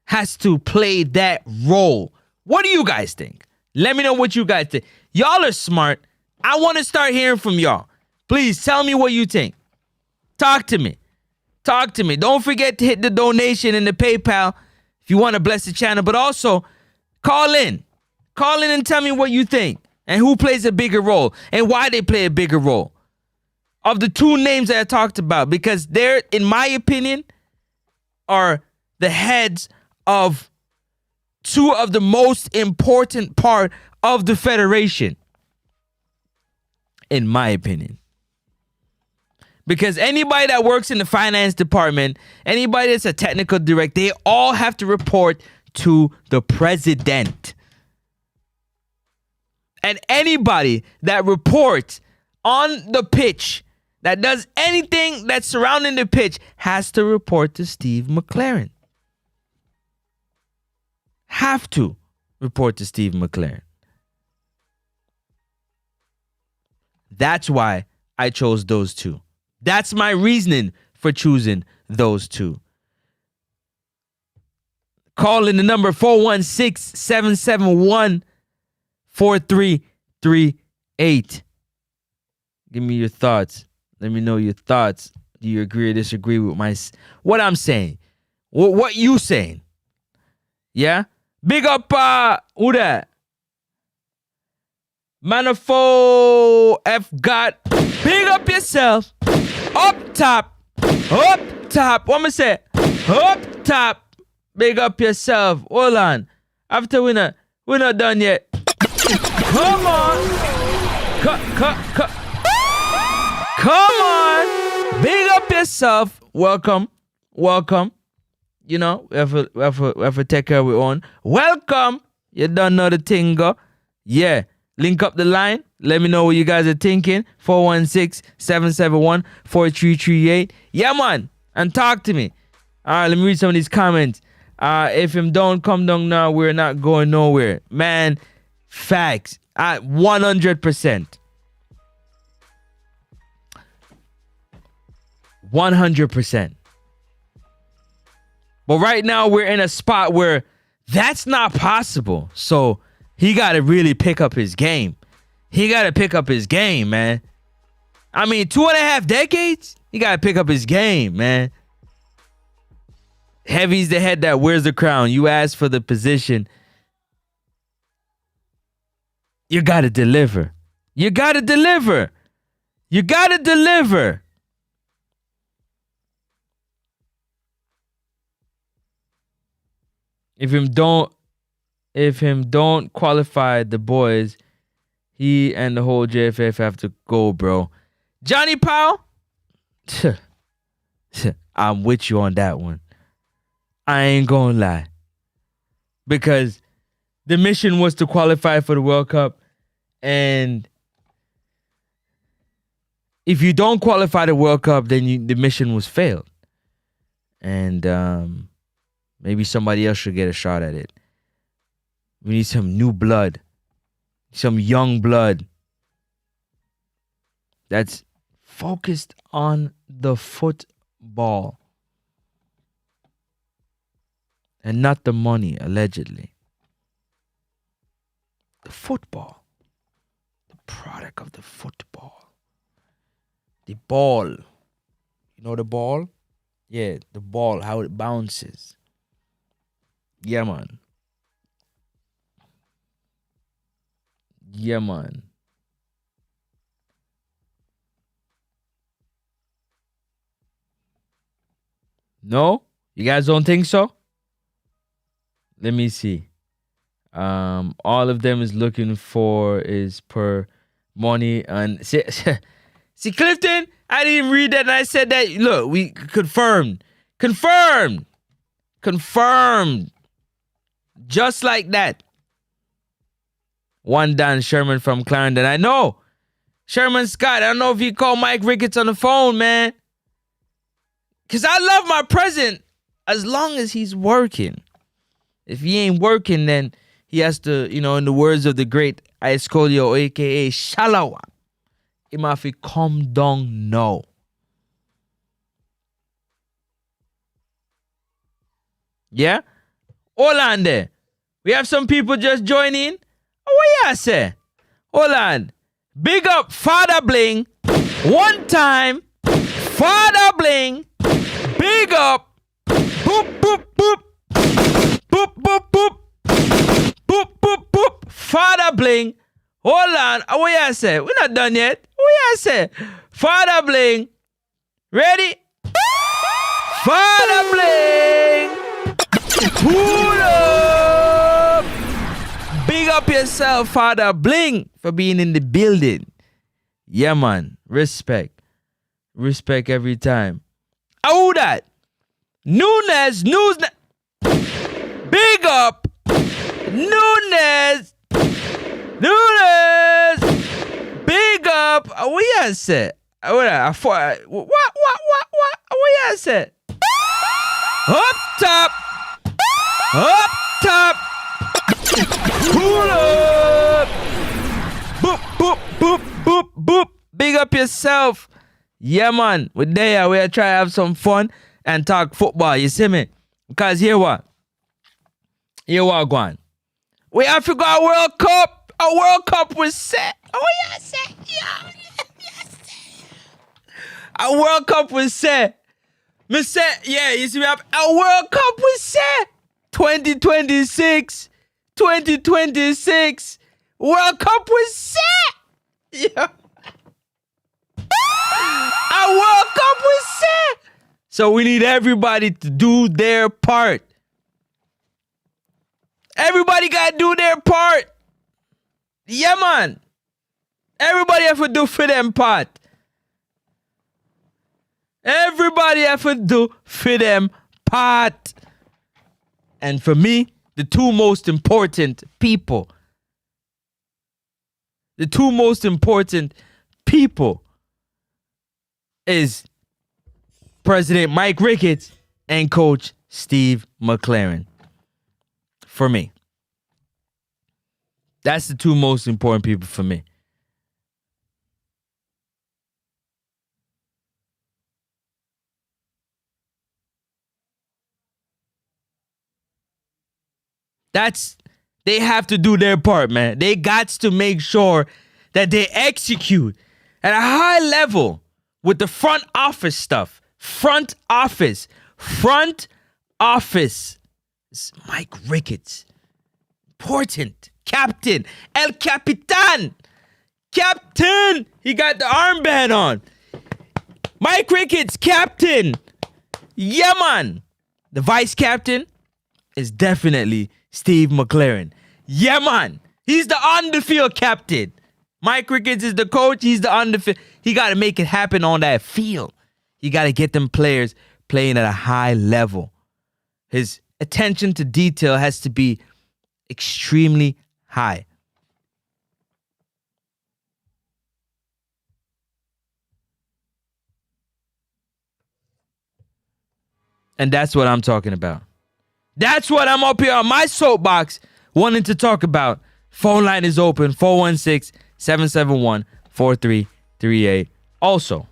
has to play that role. What do you guys think? Let me know what you guys think. Y'all are smart. I want to start hearing from y'all. Please tell me what you think. Talk to me. Don't forget to hit the donation and the PayPal if you want to bless the channel, but also call in. Call in and tell me what you think and who plays a bigger role and why they play a bigger role of the two names that I talked about, because they're, in my opinion, are the heads of two of the most important part of the Federation, in my opinion. Because anybody that works in the finance department, anybody that's a technical director, they all have to report to the president. And anybody that reports on the pitch, that does anything that's surrounding the pitch, has to report to Steve Mcclaren. Have to report to Steve Mcclaren. That's why I chose those two. That's my reasoning for choosing those two. Call in the number 416-771-4338. Give me your thoughts. Let me know your thoughts. Do you agree or disagree with what I'm saying? What you saying? Yeah? Big up, who that? Manifold F got. Big up yourself. Up top. Up top. What am I say? Up top. Big up yourself. Hold on. After we're not done yet. Come on. Cut. Come on. Big up yourself. Welcome. You know, we have to take care of our own. Welcome. You don't know the thing, go. Yeah. Link up the line. Let me know what you guys are thinking. 416-771-4338. Yeah, man. And talk to me. All right, let me read some of these comments. If him don't come down now, we're not going nowhere. Man, facts. 100%. 100%. But right now, we're in a spot where that's not possible. So he got to really pick up his game. He got to pick up his game, man. I mean, 2.5 decades? He got to pick up his game, man. Heavy's the head that wears the crown. You ask for the position. You got to deliver. You got to deliver. You got to deliver. If him don't qualify the boys, he and the whole JFF have to go, bro. Johnny Powell, I'm with you on that one. I ain't gonna lie. Because the mission was to qualify for the World Cup. And if you don't qualify the World Cup, then the mission was failed. And maybe somebody else should get a shot at it. We need some new blood. Some young blood. That's focused on the football. And not the money, allegedly. The football. The product of the football. The ball. You know the ball? Yeah, the ball, how it bounces. Yeah, man. Yeah, man. No? You guys don't think so? Let me see. All of them is looking for is per money. And see, Clifton, I didn't even read that and I said that. Look, we confirmed. Just like that. One Dan Sherman from Clarendon. I know. Sherman Scott. I don't know if you call Mike Ricketts on the phone, man. Because I love my president as long as he's working. If he ain't working, then he has to, you know, in the words of the great Aescolio, a.k.a. Shalawa, he must come down now. Yeah? Hold on there. We have some people just joining. What you say? Hold on. Big up Father Bling. One time. Father Bling. Big up. Boop, boop, boop. Bling. Hold on. What you say? We're not done yet. What you say? Father Bling. Ready? Father Bling. Pull up. Big up yourself, Father Bling, for being in the building. Yeah, man. Respect. Respect every time. Oh, that. Nunes. Big up. Nunes. Big up. What you say? What you say? Up top. Pull up. Boop, boop, boop, boop, boop. Big up yourself. Yeah, man. We're there. We're trying to have some fun and talk football. You see me? Because here what? Here what going? We have to go a World Cup. A World Cup was set. Oh, yeah, set. Yeah. A World Cup was set. Me set. Yeah, you see me have a World Cup was set. 2026. 2026. World Cup was set. Yeah. A World Cup was set. So we need everybody to do their part. Everybody got to do their part. Yeah, man. Everybody have to do for them part. Everybody have to do for them part. And for me, the two most important people is President Mike Ricketts and Coach Steve Mcclaren. For me. That's the two most important people for me. They have to do their part, man. They got to make sure that they execute at a high level with the front office stuff. Front office. It's Mike Ricketts. Important. Captain. El Capitan. Captain. He got the armband on. Mike Ricketts, captain. Yeah, man. The vice captain is definitely Steve Mcclaren. Yeah, man. He's the on-the-field captain. Mike Ricketts is the coach. He's the on-the-field. He got to make it happen on that field. He got to get them players playing at a high level. His attention to detail has to be extremely high. And that's what I'm talking about. That's what I'm up here on my soapbox wanting to talk about. Phone line is open, 416-771-4338. Also,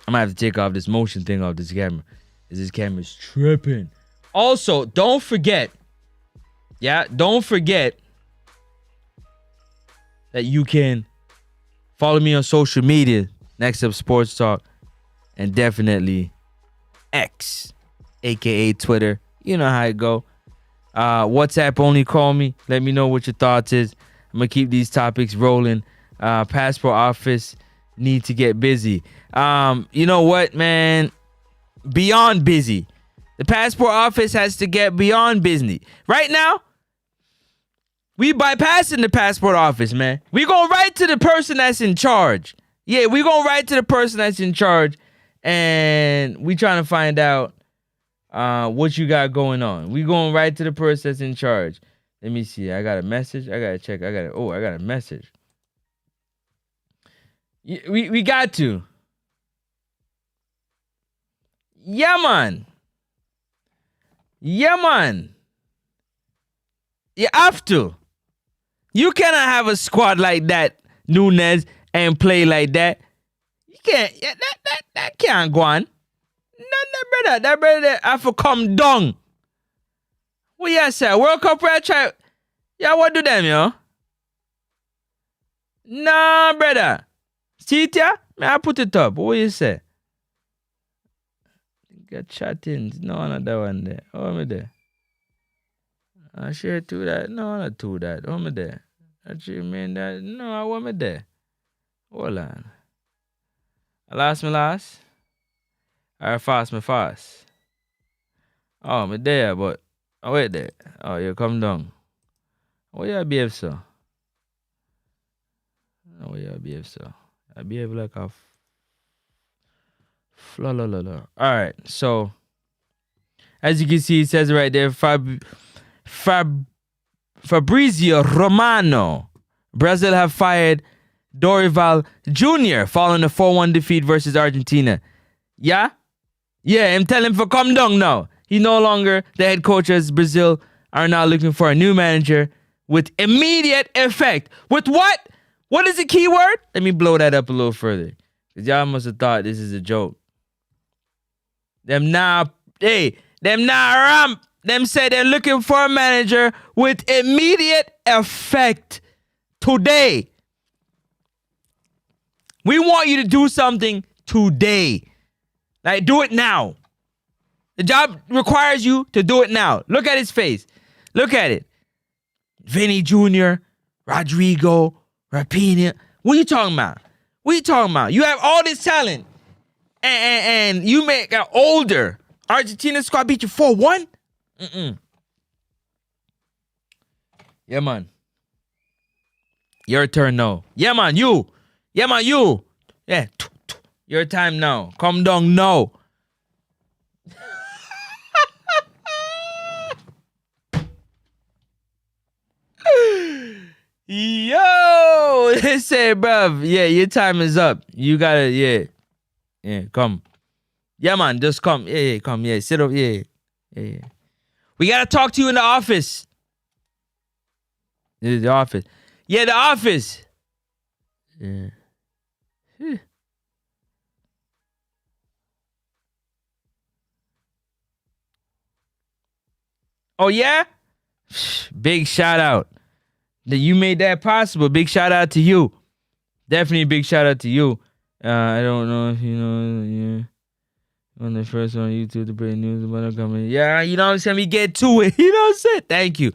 I'm going to have to take off this motion thing off this camera, because this camera's tripping. Also, don't forget that you can follow me on social media, Next Up Sports Talk, and definitely X, aka Twitter. You know how it go. WhatsApp only, call me. Let me know what your thoughts is. I'm gonna keep these topics rolling. Passport office need to get busy. You know what, man? Beyond busy. The passport office has to get beyond busy. Right now, we bypassing the passport office, man. We going right to the person that's in charge. Yeah, we going right to the person that's in charge, and we trying to find out what you got going on. We going right to the person that's in charge. Let me see. I got a message. I got to check. I got a message. We got to. Yeah, man. Yeah, man. You have to. You cannot have a squad like that, Nunes, and play like that. You can't. Yeah, that can't go on. That brother have to come down. What you say? World Cup where I try. Yeah, what do them, yo? Nah, brother. See it here? May I put it up? What you say? Got chattings. No, not that one there. Oh, me there. I share to that. No, not to that. What me there? Actually, mean that. No, I want me there. Hold on. I lost me last. I fast me fast. Oh, me there, but wait there. Oh, you come down. What you behave so? What you behave so? I behave like a la la la la. All right, so as you can see, it says right there, Fabrizio Romano. Brazil have fired Dorival Jr. following a 4-1 defeat versus Argentina. Yeah? Yeah, I'm telling him for come down now. He no longer the head coach as Brazil are now looking for a new manager with immediate effect. With what? What is the key word? Let me blow that up a little further. Because y'all must have thought this is a joke. Them say they're looking for a manager with immediate effect today. We want you to do something today. Like, do it now. The job requires you to do it now. Look at his face. Look at it. Vinny Jr., Rodrigo, Rapinha. What are you talking about? What are you talking about? You have all this talent. And you make an older Argentina squad beat you 4-1? Yeah, man. Your turn now. Yeah, man, you. Yeah, man, you. Yeah. Your time now. Come down now. Yo, they say, bruv, yeah, your time is up. You gotta, yeah, come. Yeah, man, just come. Yeah, come. Yeah, sit up. Yeah. We gotta talk to you in the office. This is the office. Yeah, the office. Yeah. Oh, yeah? Big shout out. That you made that possible. Big shout out to you. Definitely big shout out to you. I don't know if you know, yeah. On the first on YouTube to break news about it coming. Yeah, you know what I'm saying? We get to it. You know what I'm saying? Thank you.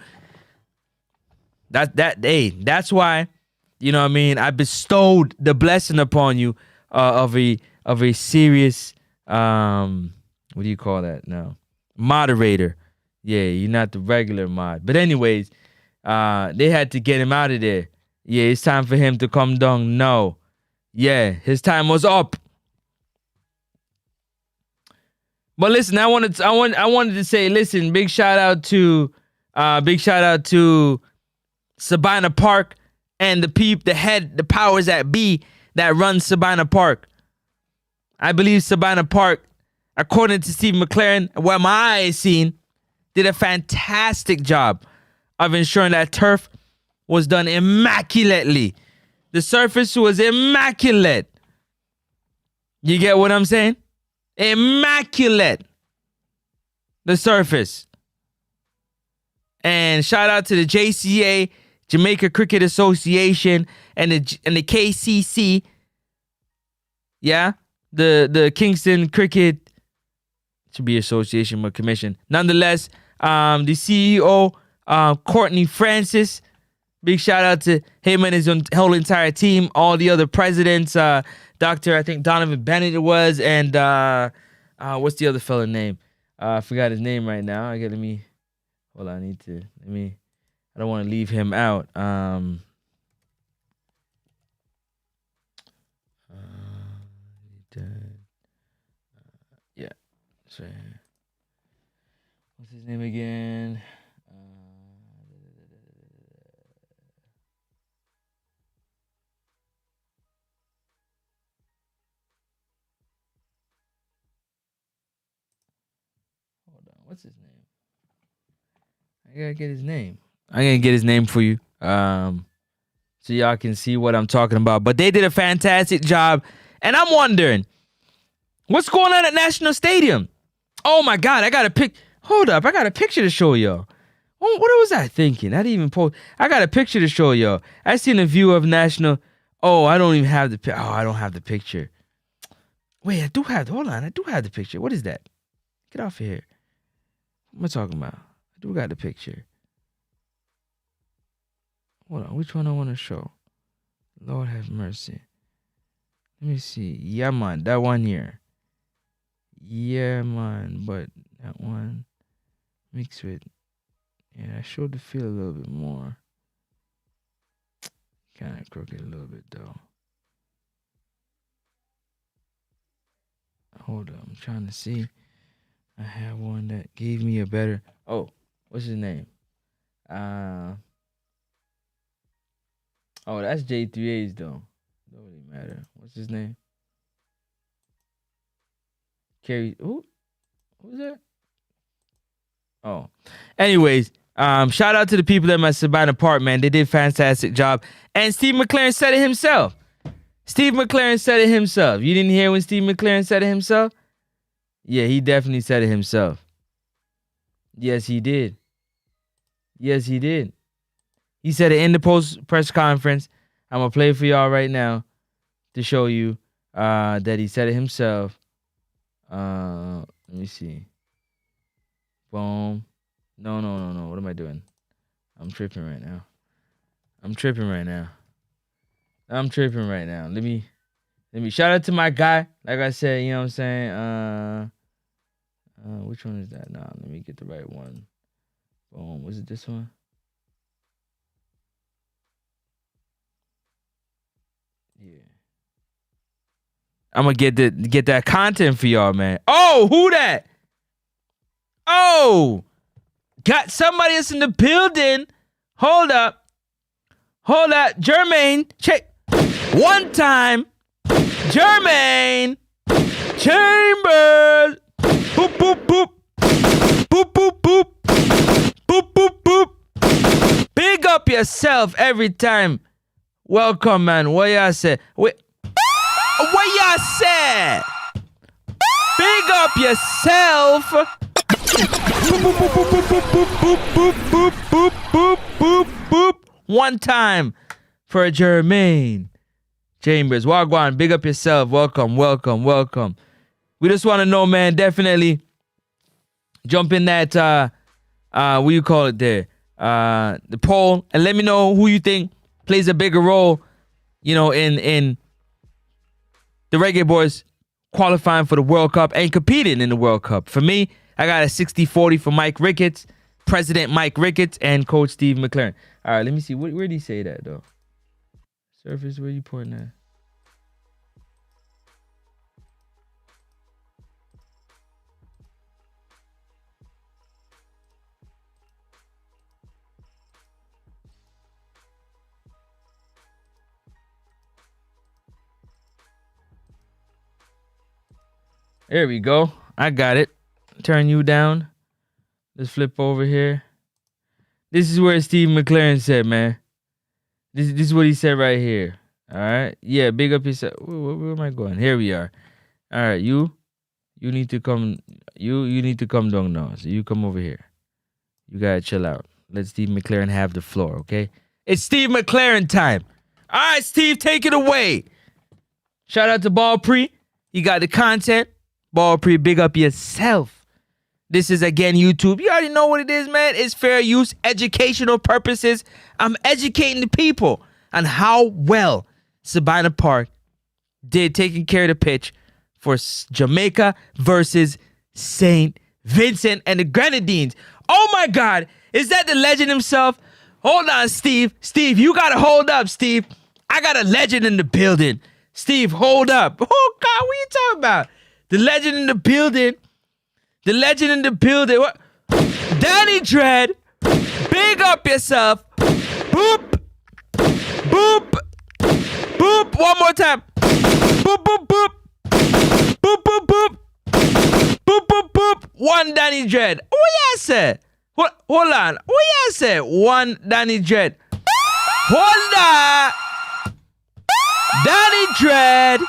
That's why, you know what I mean, I bestowed the blessing upon you of a serious what do you call that now? Moderator. Yeah, you're not the regular mod. But anyways, they had to get him out of there. Yeah, it's time for him to come down. No. Yeah, his time was up. But listen, I wanted to say, listen, big shout out to Sabina Park and the powers that be that run Sabina Park. I believe Sabina Park, according to Steve Mcclaren, what my eyes seen, did a fantastic job of ensuring that turf was done immaculately. The surface was immaculate. You get what I'm saying? Immaculate. The surface. And shout out to the JCA, Jamaica Cricket Association, and the KCC. Yeah, the Kingston Cricket should be association but commission. Nonetheless, the CEO, Courtney Francis. Big shout out to him and his whole entire team. All the other presidents, Dr. I think Donovan Bennett it was, and what's the other fella name? I forgot his name right now. I don't want to leave him out. Yeah. So, what's his name again? Hold on. What's his name? I gotta get his name. I'm gonna get his name for you. So y'all can see what I'm talking about. But they did a fantastic job. And I'm wondering, what's going on at National Stadium? Oh my God, hold up, I got a picture to show y'all. What was I thinking? I didn't even post. I got a picture to show y'all. I seen a view of National. Oh, I don't even have the I don't have the picture. Wait, I do have the picture. What is that? Get off of here. What am I talking about? I do got the picture. Hold on, which one I want to show? Lord have mercy. Let me see. Yeah, man, that one here. Yeah, man, but that one mixed with. Yeah, I showed the feel a little bit more. Kind of crooked a little bit though. Hold up, I'm trying to see. I have one that gave me a better. Oh, what's his name? Oh, that's J3A's though. Don't really matter. What's his name? Carrie. Who's that? Oh, anyways, shout out to the people at my Sabina Park, man. They did a fantastic job. And Steve Mcclaren said it himself. Steve Mcclaren said it himself. You didn't hear when Steve Mcclaren said it himself? Yeah, he definitely said it himself. Yes, he did. Yes, he did. He said it in the post press conference. I'm gonna play it for y'all right now to show you that he said it himself. Let me see. Boom. No. What am I doing? I'm tripping right now. Let me shout out to my guy. Like I said, you know what I'm saying? Which one is that? Nah, let me get the right one. Boom. Was it this one? Yeah. I'm gonna get that content for y'all, man. Oh, who that? Oh, got somebody else in the building. Hold up. Jermaine, check. One time. Jermaine Chambers. Boop, boop, boop. Boop, boop, boop. Boop, boop, boop. Big up yourself every time. Welcome, man. What y'all say? What y'all say? Big up yourself. Boop, boop, boop, boop, boop, boop, boop, boop, boop, boop, boop, boop. One time for Jermaine Chambers. Wagwan, big up yourself. Welcome. We just want to know, man, definitely jump in that, what you call it there, the poll, and let me know who you think plays a bigger role, you know, in the Reggae Boys qualifying for the World Cup and competing in the World Cup. For me, I got a 60-40 for Mike Ricketts, President Mike Ricketts, and Coach Steve Mcclaren. All right, let me see. Where did he say that, though? Surface, where you pointing at? There we go. I got it. Turn you down. Let's flip over here. This is where Steve Mcclaren said, man. This is what he said right here. All right. Yeah, big up yourself. Where am I going? Here we are. All right, you need to come. You need to come down now. So you come over here. You gotta chill out. Let Steve Mcclaren have the floor, okay? It's Steve Mcclaren time. All right, Steve, take it away. Shout out to Ball Pre. You got the content. Ball Pre, big up yourself. This is, again, YouTube. You already know what it is, man. It's fair use, educational purposes. I'm educating the people on how well Sabina Park did taking care of the pitch for Jamaica versus St. Vincent and the Grenadines. Oh, my God. Is that the legend himself? Hold on, Steve. Steve, you got to hold up, Steve. I got a legend in the building. Steve, hold up. Oh, God, what are you talking about? The legend in the building. The legend in the building. What? Danny Dread. Big up yourself. Boop. Boop. Boop. One more time. Boop, boop, boop. Boop, boop, boop. Boop, boop, boop. One Danny Dread. What y'all say? What? Hold on. What y'all say? One Danny Dread. Hold on. Danny Dread.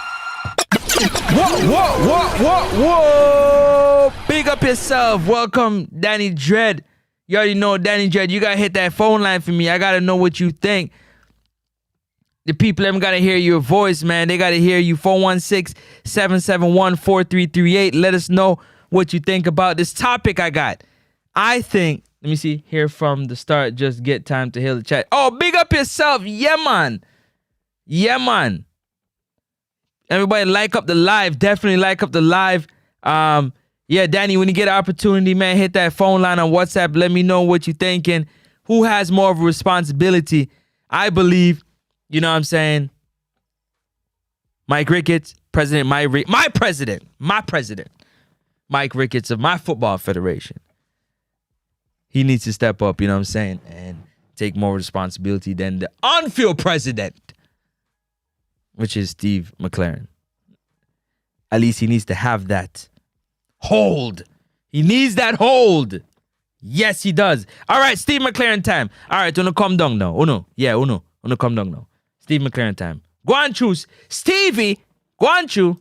Whoa. Big up yourself. Welcome, Danny Dread. You already know Danny Dread. You got to hit that phone line for me. I got to know what you think. The people haven't got to hear your voice, man. They got to hear you. 416-771-4338. Let us know what you think about this topic I got. I think, Let me see. Here from the start. Just get time to hear the chat. Oh, big up yourself. Yeah, man. Yeah, man. Everybody like up the live. Definitely like up the live. Yeah, Danny, when you get an opportunity, man, hit that phone line on WhatsApp. Let me know what you're thinking. Who has more of a responsibility? I believe, you know what I'm saying? Mike Ricketts, President my president, Mike Ricketts of my football federation. He needs to step up, you know what I'm saying, and take more responsibility than the on-field president, which is Steve Mcclaren. At least he needs to have that hold. He needs that hold. Yes, he does. All right, Steve Mcclaren time. All right, uno come down now. Uno come down now. Steve Mcclaren time. Go on, choose. Stevie, go on, choose.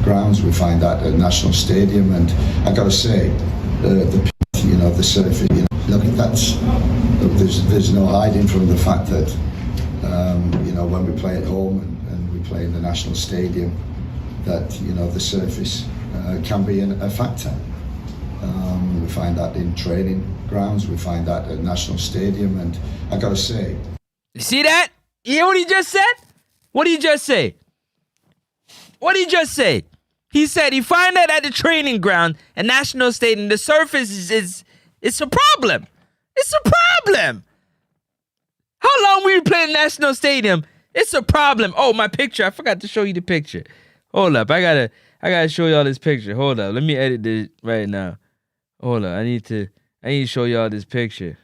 Grounds, we find that at National Stadium, and I got to say, the surface, look, there's no hiding from the fact that, when we play at home and we play in the National Stadium, that, the surface can be a factor. We find that in training grounds, we find that at National Stadium, and I got to say. You see that? You hear what he just said? What did he just say? What did he just say? He said he find that at the training ground and National Stadium, the surface is it's a problem. It's a problem. How long we playing National Stadium? It's a problem. Oh, my picture. I forgot to show you the picture. Hold up. I gotta show y'all this picture. Hold up. Let me edit this right now. Hold up. I need to show y'all this picture.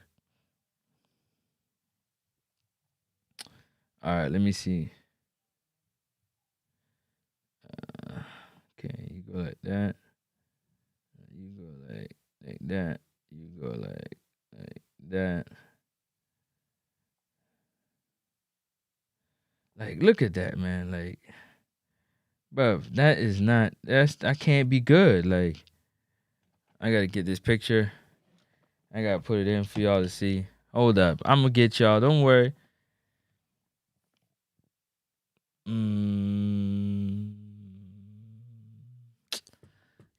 All right, let me see. Okay, you go like that. You go like that. You go like that. Like, look at that, man. Like, bruv, I can't be good. Like, I gotta get this picture. I gotta put it in for y'all to see. Hold up. I'm gonna get y'all. Don't worry.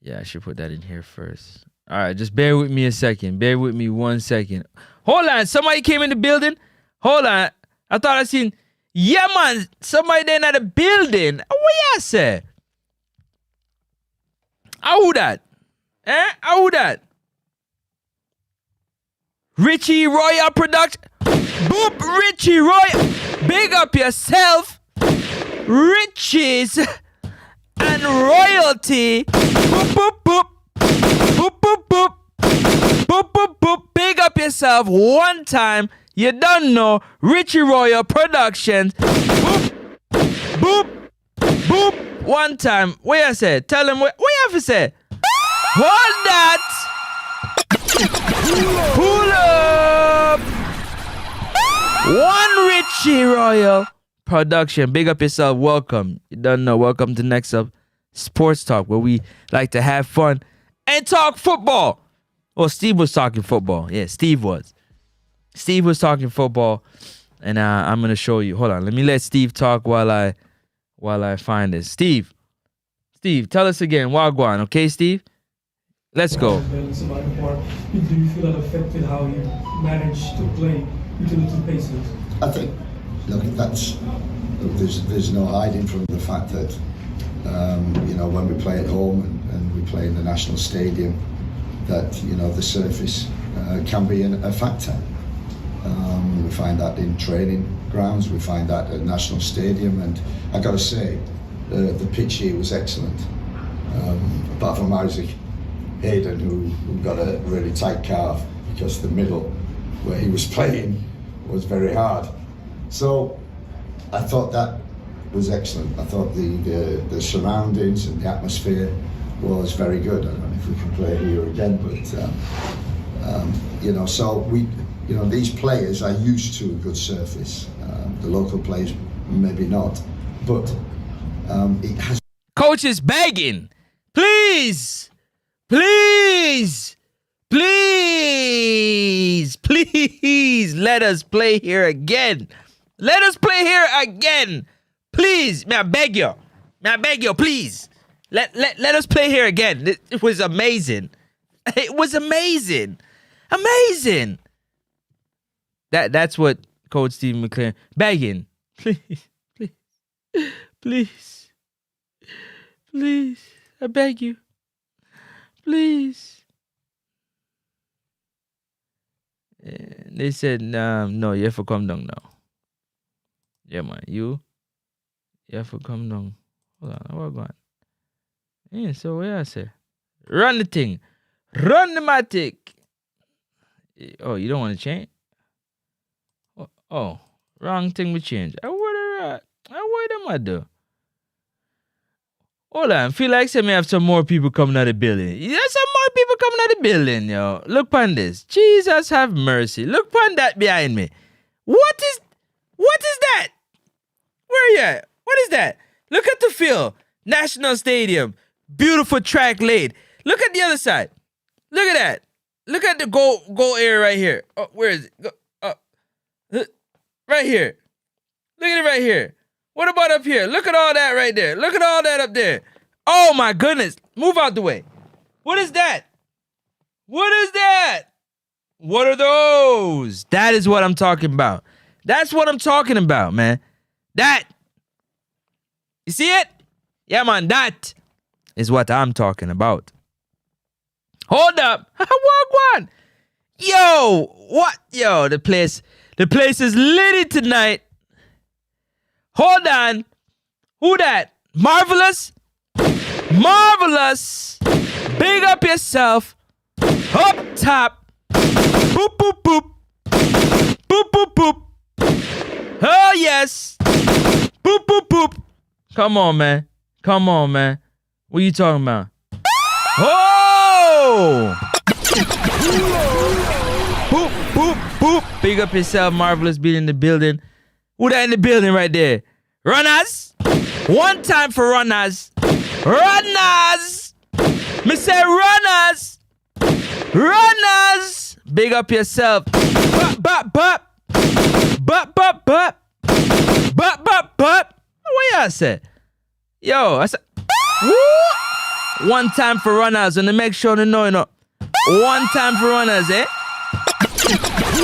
Yeah, I should put that in here first. All right, just bear with me a second. Bear with me 1 second. Hold on, somebody came in the building. Hold on, I thought I seen. Yeah, man, somebody there in the building. What y'all say? How that? How that? Richie Royal production. Boop, Richie Royal. Big up yourself. Riches and royalty. Boop, boop, boop. Boop, boop, boop. Boop, boop, boop. Big up yourself one time. You don't know. Richie Royal Productions. Boop. Boop. Boop. One time. What you said? Tell him what you have to say. Hold that. Pull up. One Richie Royal Production. Big up yourself. Welcome. You don't know. Welcome to Next Up Sports Talk, where we like to have fun and talk football. Well, Steve was talking football. Yeah, Steve was. Steve was talking football, and I'm gonna show you. Hold on, let me let Steve talk while I find this. Steve, tell us again. Wagwan, okay, Steve? Let's go. Do you feel that affected how you managed to play between the two paces? I think, look, there's no hiding from the fact that, when we play at home and we play in the National Stadium, that, the surface can be a factor. We find that in training grounds, we find that at National Stadium, and I got to say, the pitch here was excellent. Apart from Isaac Hayden, who got a really tight calf because the middle where he was playing was very hard. So I thought that was excellent. I thought the surroundings and the atmosphere was very good. I don't know if we can play here again, but so we, these players are used to a good surface. The local players maybe not, but it has. Coach is begging, please, please, please, please, let us play here again. Let us play here again, please. May I beg you, please. Let us play here again. It was amazing. It was amazing. Amazing. That's what Coach Steve Mcclaren begging. Please, I beg you. Please. And they said, no, you have to come down now. Yeah, man, you have to come down. Hold on, what going on? Yeah, so what I say? Run the thing. Run the matic. Oh, you don't want to change? Oh, wrong thing we change. What am I do? Hold on, feel like say me have some more people coming out of the building. There's some more people coming out of the building, yo. Look on this. Jesus have mercy. Look on that behind me. What is that? Where you at? What is that? Look at the field. National Stadium. Beautiful track laid. Look at the other side. Look at that. Look at the goal area right here. Oh, where is it? Right here. Look at it right here. What about up here? Look at all that right there. Look at all that up there. Oh my goodness. Move out the way. What is that? What is that? What are those? That is what I'm talking about. That's what I'm talking about, man. That. You see it? Yeah, man. That is what I'm talking about. Hold up. Walk one. Yo, what? Yo, the place is litty tonight. Hold on. Who that? Marvelous? Marvelous. Big up yourself. Up top. Boop, boop, boop. Boop, boop, boop. Oh, yes. Boop, boop, boop. Come on, man. Come on, man. What are you talking about? Oh! Boop, boop, boop. Big up yourself, Marvelous, being in the building. Who that in the building right there? Runners. One time for runners. Runners. Me say runners. Runners. Big up yourself. Bop, bop, bop. Bop, bop, bop. Bop, bop, bop. What y'all say? Yo, I said, woo! One time for runners. And to make sure to know, one time for runners, eh?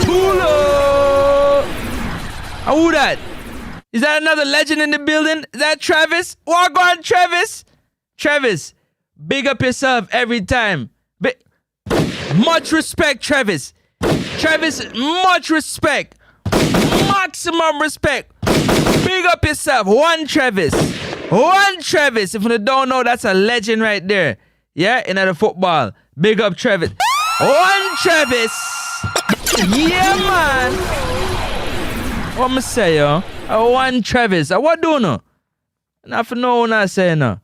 Hula! Who that? Is that another legend in the building? Is that Travis? Walk on, Travis. Travis, big up yourself every time. Much respect, Travis. Travis, much respect. Maximum respect. Big up yourself. One Travis. One Travis. If you don't know, that's a legend right there. Yeah, in the football. Big up Travis. One Travis. Yeah, man. What me say, yo? One Travis. What do you know? Not for no one I say, no.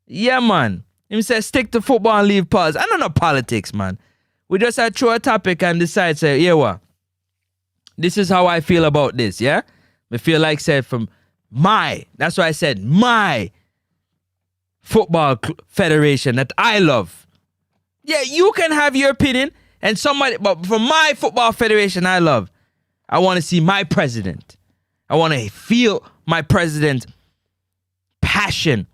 Yeah, man. Him say stick to football and leave pause. I don't know politics, man. We just throw a topic and decide, say, yeah, what? This is how I feel about this, yeah? I feel like said from that's why I said my football federation that I love. Yeah, you can have your opinion and somebody, but from my football federation I love, I want to see my president. I want to feel my president's passion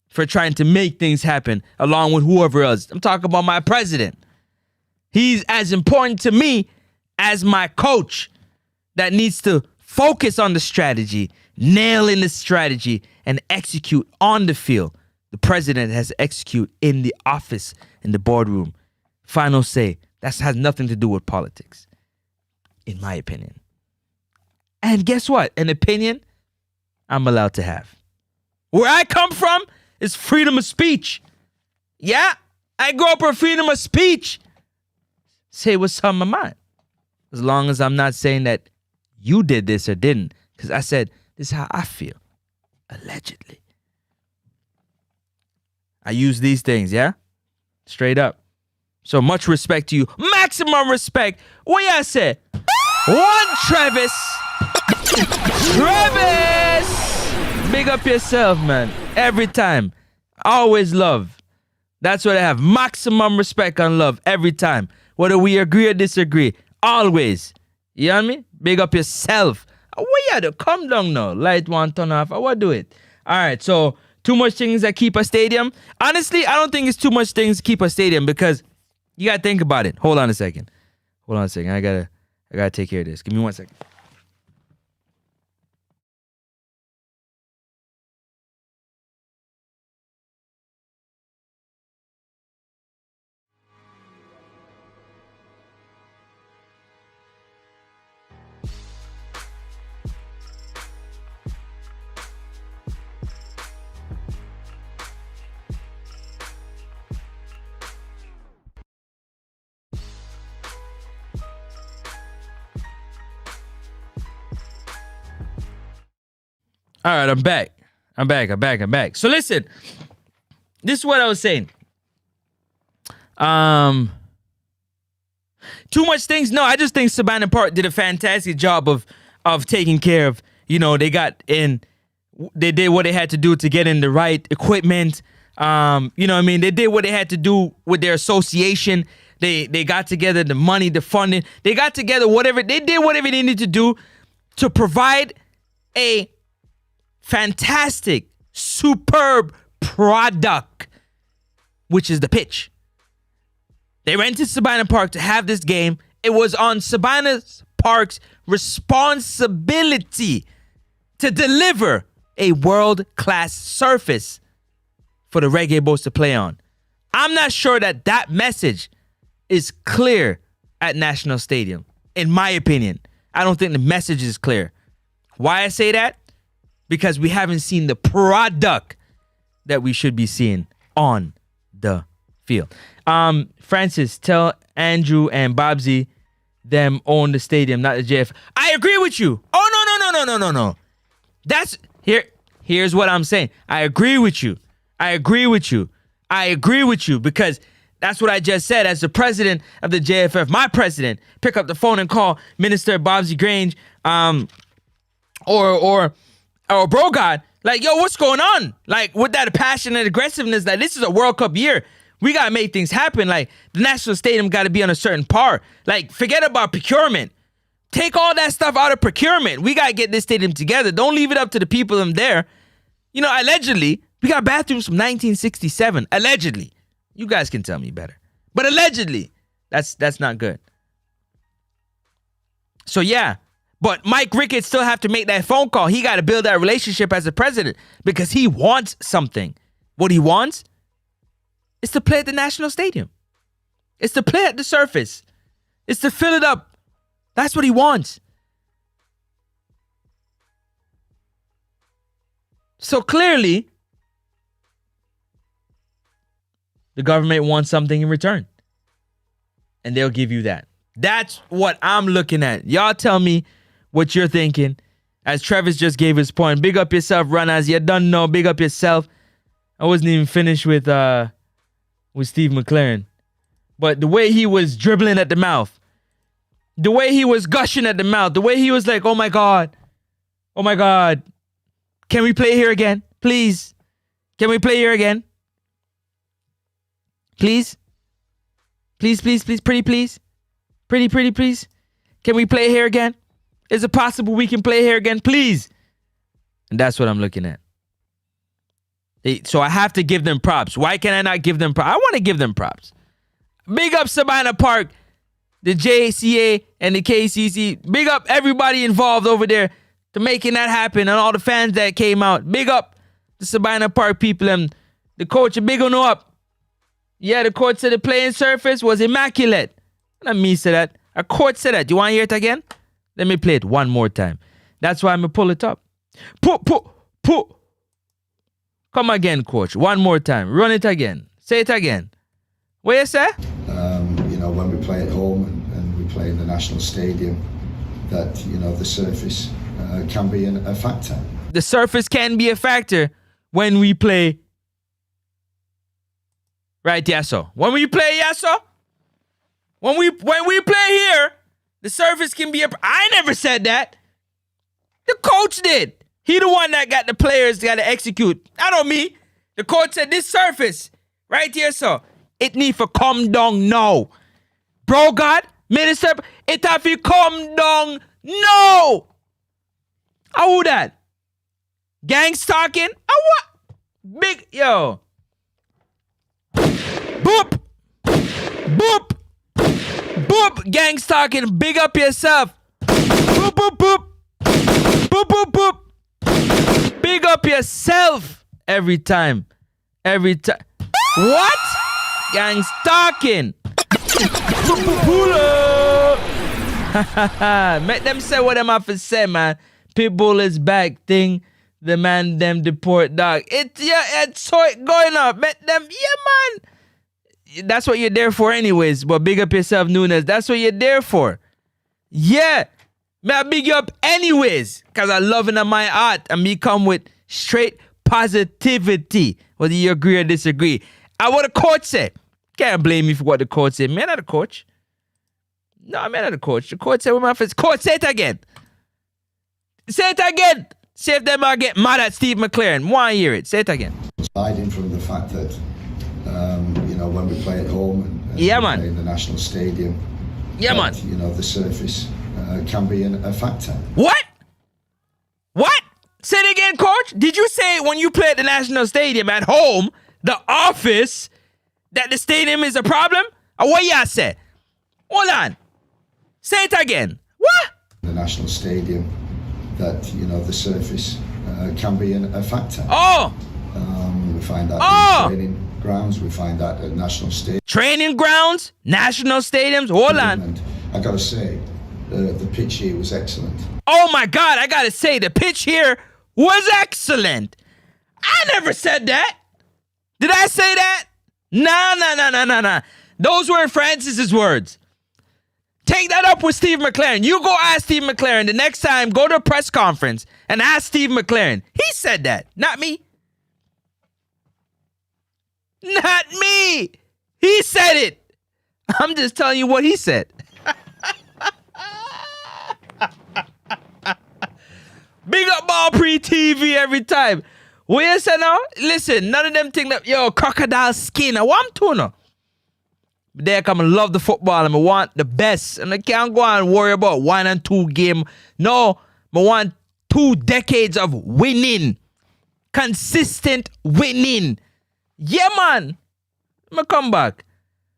for trying to make things happen along with whoever else. I'm talking about my president. He's as important to me as my coach that needs to focus on the strategy, nail in the strategy, and execute on the field. The president has to execute in the office, in the boardroom. Final say. That has nothing to do with politics, in my opinion. And guess what? An opinion I'm allowed to have. Where I come from is freedom of speech. Yeah, I grew up with freedom of speech. Say what's on my mind. As long as I'm not saying that you did this or didn't. Because I said, this is how I feel. Allegedly. I use these things, yeah? Straight up. So much respect to you. Maximum respect. What y'all say? One Travis. Travis! Big up yourself, man. Every time. Always love. That's what I have. Maximum respect and love every time. Whether we agree or disagree. Always. You know what I mean? Big up yourself. What you do? Come down now. Light one, turn off. What do it? All right, so too much things that keep a stadium. Honestly, I don't think it's too much things to keep a stadium because you got to think about it. Hold on a second. Hold on a second. I gotta take care of this. Give me 1 second. All right, I'm back. So listen, this is what I was saying. Too much things? No, I just think Sabina Park did a fantastic job of taking care of, they did what they had to do to get in the right equipment. You know what I mean? They did what they had to do with their association. They got together the money, the funding. They got together they did whatever they needed to do to provide a fantastic, superb product, which is the pitch. They rented Sabina Park to have this game. It was on Sabina Park's responsibility to deliver a world-class surface for the Reggae Boys to play on. I'm not sure that message is clear at National Stadium, in my opinion. I don't think the message is clear. Why I say that? Because we haven't seen the product that we should be seeing on the field. Francis, tell Andrew and Bobsy them own the stadium, not the JF. I agree with you. Oh, no. Here's what I'm saying. I agree with you because that's what I just said. As the president of the JFF, my president, pick up the phone and call Minister Bobsy Grange, or Bro God, like, yo, what's going on? Like, with that passion and aggressiveness, like, this is a World Cup year. We got to make things happen. Like, the national stadium got to be on a certain par. Like, forget about procurement. Take all that stuff out of procurement. We got to get this stadium together. Don't leave it up to the people in there. Allegedly, we got bathrooms from 1967. Allegedly. You guys can tell me better. But allegedly, that's not good. So, yeah. But Mike Ricketts still have to make that phone call. He got to build that relationship as a president because he wants something. What he wants is to play at the National Stadium. It's to play at the surface. It's to fill it up. That's what he wants. So clearly, the government wants something in return. And they'll give you that. That's what I'm looking at. Y'all tell me what you're thinking. As Travis just gave his point. Big up yourself, runners. You don't know. Big up yourself. I wasn't even finished with Steve Mcclaren. But the way he was dribbling at the mouth, the way he was gushing at the mouth, the way he was like, oh my God, can we play here again? Please. Can we play here again? Please? Please, pretty please. Pretty please. Can we play here again? Is it possible we can play here again? Please. And that's what I'm looking at. So I have to give them props. Why can I not give them props? I want to give them props. Big up Sabina Park, the JCA and the KCC. Big up everybody involved over there to making that happen and all the fans that came out. Big up the Sabina Park people and the coach. Big on up. Yeah, the coach said the playing surface was immaculate. Not me said that. A coach said that. Do you want to hear it again? Let me play it one more time. That's why I'm going to pull it up. Put. Come again, coach. One more time. Run it again. Say it again. What you say? When we play at home and we play in the national stadium, that, the surface can be a factor. The surface can be a factor when we play. Right, Yasso? When we play, Yasso? When we play here, the surface can be I never said that. The coach did. He the one that got the players got to execute. Not on me. The coach said this surface right here, so it need for come down now. Bro God, minister, it have to come down now. How that? Gangs talking? How what? Big, yo. Boop. Boop. Boop. Gangs talking. Big up yourself. Boop, boop, boop. Boop, boop, boop. Big up yourself every time. Every time. What? Gangs talking. Make them say what them have to say, man. Pitbull is back thing. The man them deport dog. It's so it going up. Make them, man. That's what you're there for anyways. But big up yourself, Nunes. That's what you're there for. Yeah. May I big you up anyways. Because I love it in my art. And me come with straight positivity. Whether you agree or disagree. And what the coach said. Can't blame me for what the coach said. Man, not the coach. No, I'm not the coach. The coach said, coach, say it again. Say it again. See if them are get mad at Steve Mcclaren. Want to hear it. Say it again. Hiding from the fact that, when we play at home and yeah, we man. play in the national stadium, yeah, that, man. The surface can be a factor. What? What? Say it again, coach. Did you say when you play at the national stadium at home, the office, that the stadium is a problem? Or what y'all say? Hold on. Say it again. What? The national stadium, that, the surface can be a factor. Oh. We find that in training grounds. We find that at national stadiums. Training grounds? National stadiums? Hold on. And I got to say, the pitch here was excellent. Oh, my God. I got to say, the pitch here was excellent. I never said that. Did I say that? Nah. Those weren't Francis's words. Take that up with Steve Mcclaren. You go ask Steve Mcclaren the next time. Go to a press conference and ask Steve Mcclaren. He said that, not me. Not me. He said it. I'm just telling you what he said. Big up Ball Pre TV every time. What you say now? Listen, none of them think that, crocodile skin. I want to know. They come and love the football and I want the best. And I can't go and worry about 1 and 2 game. No, I want 2 decades of winning. Consistent winning. Yeah, man. I'm come back.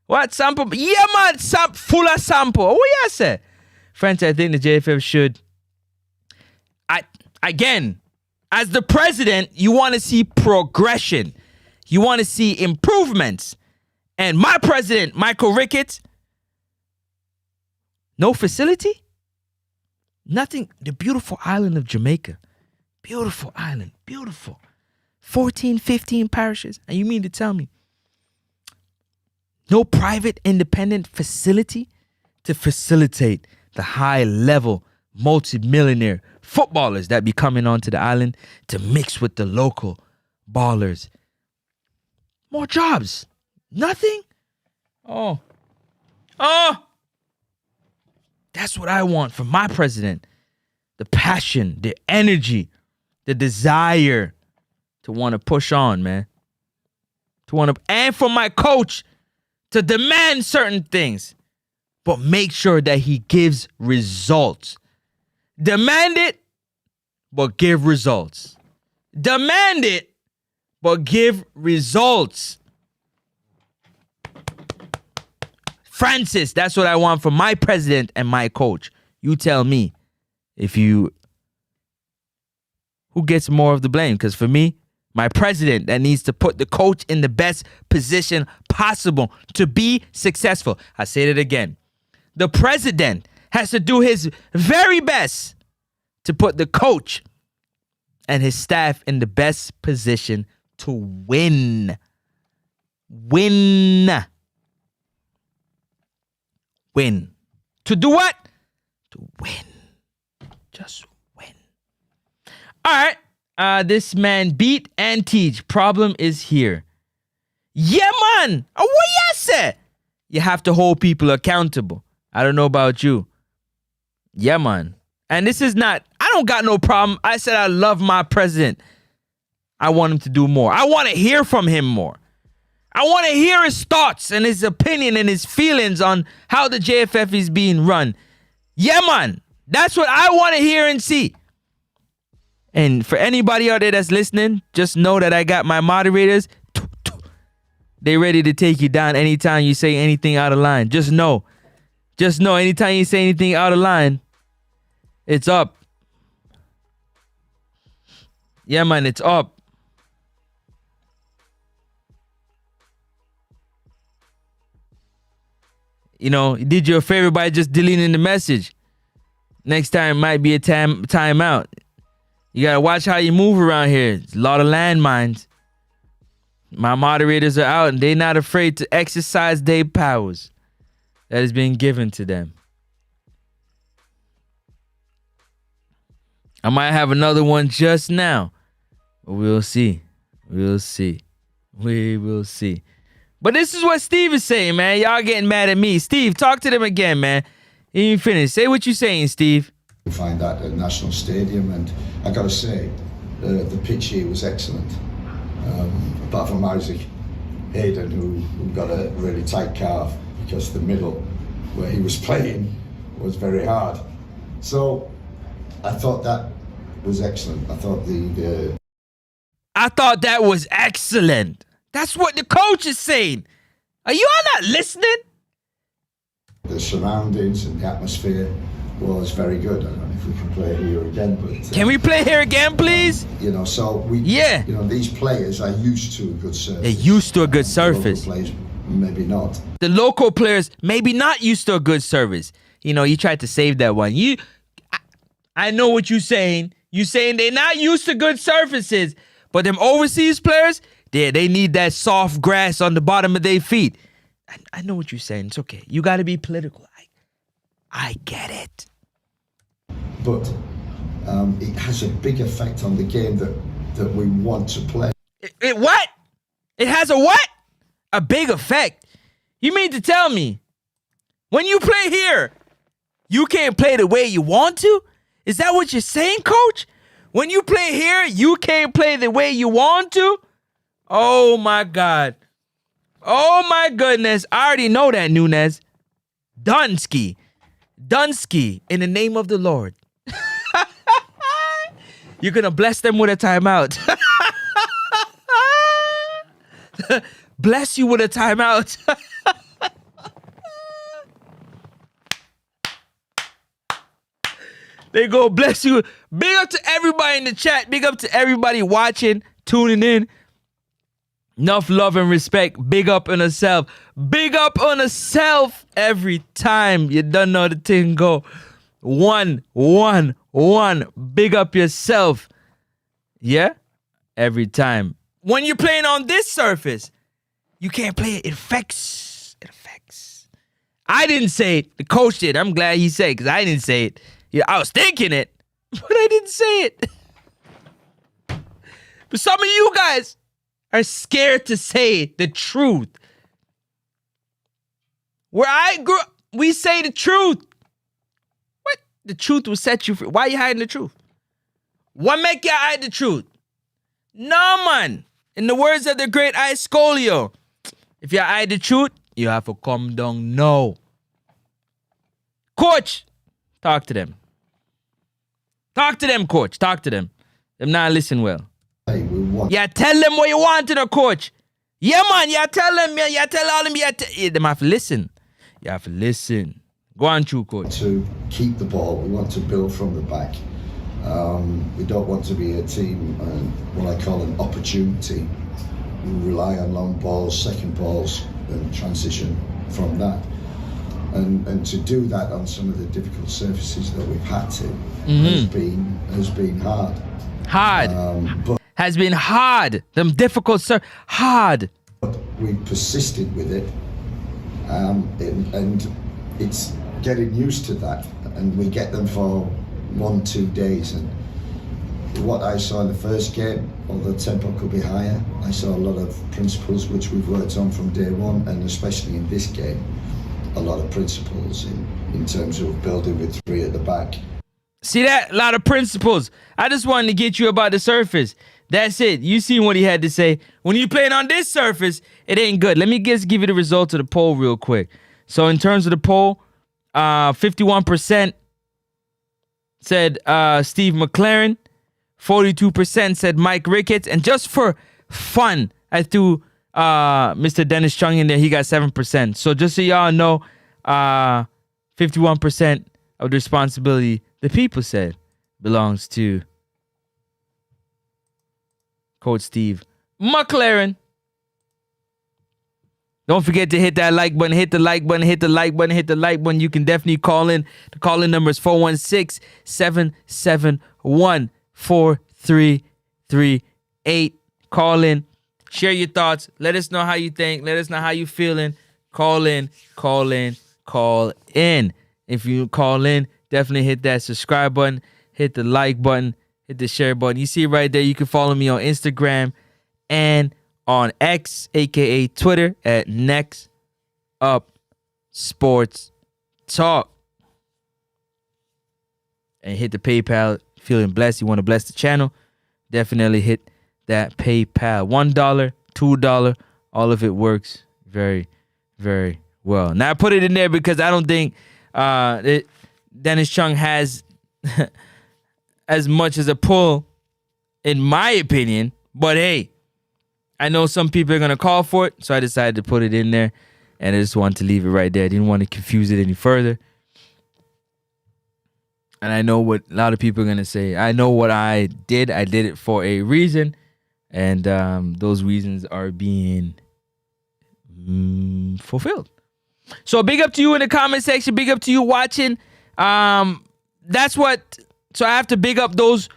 What sample? Yeah, man. Full of sample. What you say? Friends, I think the JFF should. Again, as the president, you want to see progression. You want to see improvements. And my president, Michael Ricketts, no facility, nothing. The beautiful island of Jamaica. Beautiful island. Beautiful. 14, 15 parishes. And you mean to tell me no private independent facility to facilitate the high level multi-millionaire footballers that be coming onto the island to mix with the local ballers? More jobs. Nothing? Oh. That's what I want from my president. The passion, the energy, the desire to want to push on, man. And from my coach to demand certain things, but make sure that he gives results. Demand it, but give results. Demand it, but give results. Francis, that's what I want from my president and my coach. You tell me who gets more of the blame. Because for me, my president that needs to put the coach in the best position possible to be successful. I say it again. The president has to do his very best to put the coach and his staff in the best position to win. Win. To do what? To win. Just win. All right. This man beat and teach. Problem is here. Yeah, man. What you say? You have to hold people accountable. I don't know about you. Yeah, man. And this is not, I don't got no problem. I said I love my president. I want him to do more. I want to hear from him more. I want to hear his thoughts and his opinion and his feelings on how the JFF is being run. Yeah, man. That's what I want to hear and see. And for anybody out there that's listening, just know that I got my moderators. They ready to take you down anytime you say anything out of line. Just know Just know anytime you say anything out of line, it's up. Yeah, man, it's up. You know, you did you a favor by just deleting the message. Next time might be a time out. You gotta watch how you move around here. It's a lot of landmines. My moderators are out and they're not afraid to exercise their powers that has been given to them. I might have another one just now. But we'll see. We'll see. We will see. But this is what Steve is saying, man. Y'all getting mad at me. Steve, talk to them again, man. You ain't finished. Say what you saying, Steve. You find that at National Stadium, and I got to say, the pitch here was excellent. Apart from Isaac Hayden, who got a really tight calf because the middle where he was playing was very hard. So I thought that was excellent. I thought that was excellent. That's what the coach is saying. Are you all not listening? The surroundings and the atmosphere was very good. I don't know if we can play here again, but can we play here again, please? You know, so these players are used to a good surface. They're used to a good surface. The local players, maybe not. The local players maybe not used to a good service. You know, you tried to save that one. I know what you're saying. You're saying they're not used to good surfaces, but them overseas players, they need that soft grass on the bottom of their feet. I know what you're saying. It's okay. You got to be political. I get it. But it has a big effect on the game that we want to play. It what? It has a what? A big effect. You mean to tell me when you play here, you can't play the way you want to? Is that what you're saying, coach? When you play here, you can't play the way you want to? Oh, my God. Oh, my goodness. I already know that, Nunez. Dunsky, in the name of the Lord. You're going to bless them with a timeout. Bless you with a timeout. They go bless you. Big up to everybody in the chat. Big up to everybody watching, tuning in. Enough love and respect. Big up on yourself. Big up on yourself every time. You don't know the thing go. One. Big up yourself. Yeah? Every time. When you're playing on this surface, you can't play it. It affects. I didn't say it. The coach did. I'm glad he said it because I didn't say it. Yeah, I was thinking it, but I didn't say it. But some of you guys are scared to say the truth. Where I grew up, we say the truth. What? The truth will set you free. Why are you hiding the truth? What make you hide the truth? No, man. In the words of the great Scolio, if you hide the truth, you have to come down now. Coach, talk to them. Talk to them, coach. Talk to them. Them not listen well. Hey, yeah, tell them what you want to the coach. Yeah, man. Yeah, tell them. Yeah, tell all them. Yeah, them have to listen. You have to listen. Go on, true coach. To keep the ball, we want to build from the back. We don't want to be a team, what I call an opportunity. We rely on long balls, second balls, and transition from that. And to do that on some of the difficult surfaces that we've had to has been hard. But has been hard. Them difficult hard. But we persisted with it, and it's getting used to that. And we get them for 1-2 days. And what I saw in the first game, although tempo could be higher, I saw a lot of principles which we've worked on from day one, and especially in this game. A lot of principles in terms of building with three at the back. See that? A lot of principles. I just wanted to get you about the surface. That's it. You seen what he had to say. When you playing on this surface, it ain't good. Let me just give you the results of the poll real quick. So in terms of the poll, 51% said Steve Mcclaren. 42% said Mike Ricketts. And just for fun, I threw Mr. Dennis Chung in there. He got 7%. So just so y'all know, 51% of the responsibility, the people said, belongs to Coach Steve Mcclaren. Don't forget to hit that like button, hit the like button, hit the like button, hit the like button. You can definitely call in. The call-in number is 416-771-4338. Call in. Share your thoughts. Let us know how you think. Let us know how you feeling. Call in, call in, call in. If you call in, definitely hit that subscribe button, hit the like button, hit the share button. You see right there, you can follow me on Instagram and on X, aka Twitter, at Next Up Sports Talk. And hit the PayPal. Feeling blessed, you want to bless the channel, definitely hit that PayPal. $1, $2, all of it works very, very well. Now I put it in there because I don't think Dennis Chung has as much as a pull, in my opinion. But hey, I know some people are going to call for it, so I decided to put it in there, and I just wanted to leave it right there. I didn't want to confuse it any further. And I know what a lot of people are going to say. I know what I did it for a reason, and those reasons are being fulfilled. So big up to you in the comment section. Big up to you watching. That's what. So I have to big up the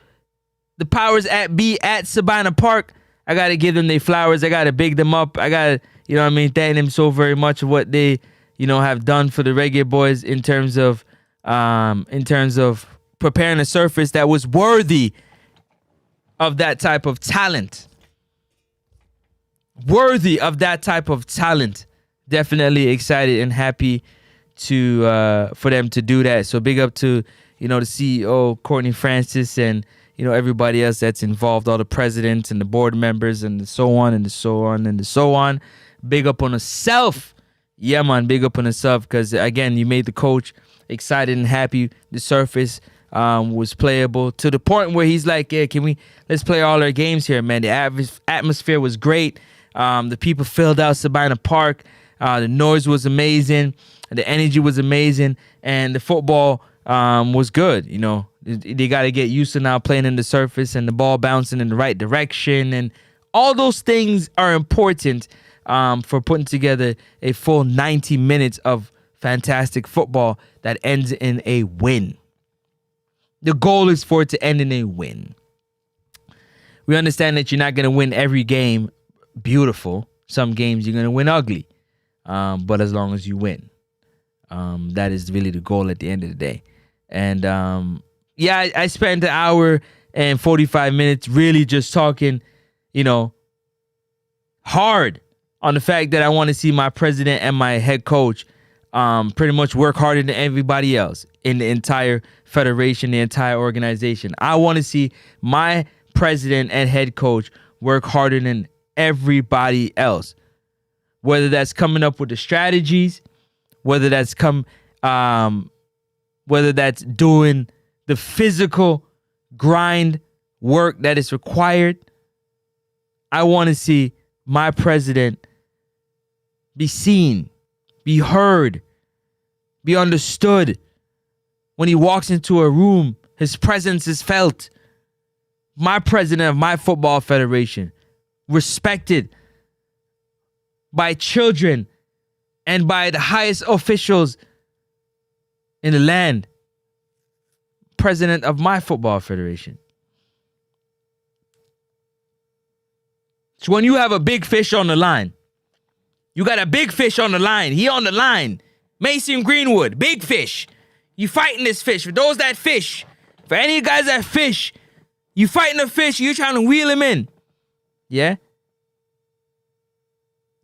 powers at be at Sabina Park. I got to give them their flowers. I got to big them up. I got to, thank them so very much for what they, have done for the Reggae Boys in terms of preparing a surface that was worthy of that type of talent. Worthy of that type of talent. Definitely excited and happy for them to do that. So big up to, the CEO, Courtney Francis, and, everybody else that's involved, all the presidents and the board members and so on and so on and so on. Big up on herself. Yeah, man, big up on herself because, again, you made the coach excited and happy. The surface was playable to the point where he's like, yeah, let's play all our games here, man. The atmosphere was great. The people filled out Sabina Park. The noise was amazing. The energy was amazing. And the football was good. They got to get used to now playing in the surface and the ball bouncing in the right direction. And all those things are important for putting together a full 90 minutes of fantastic football that ends in a win. The goal is for it to end in a win. We understand that you're not going to win every game beautiful. Some games you're going to win ugly. But as long as you win, that is really the goal at the end of the day. And I spent an hour and 45 minutes really just talking, hard on the fact that I want to see my president and my head coach pretty much work harder than everybody else in the entire federation, the entire organization. I want to see my president and head coach work harder than everybody else. Whether that's coming up with the strategies, whether that's doing the physical grind work that is required. I want to see my president be seen, be heard, be understood. When he walks into a room, his presence is felt. My president of my football federation, respected by children and by the highest officials in the land. President of my football federation. So when you have a big fish on the line, you got a big fish on the line. He on the line. Mason Greenwood, big fish. You fighting this fish. For those that fish, for any guys that fish, you fighting a fish, you trying to wheel him in. Yeah?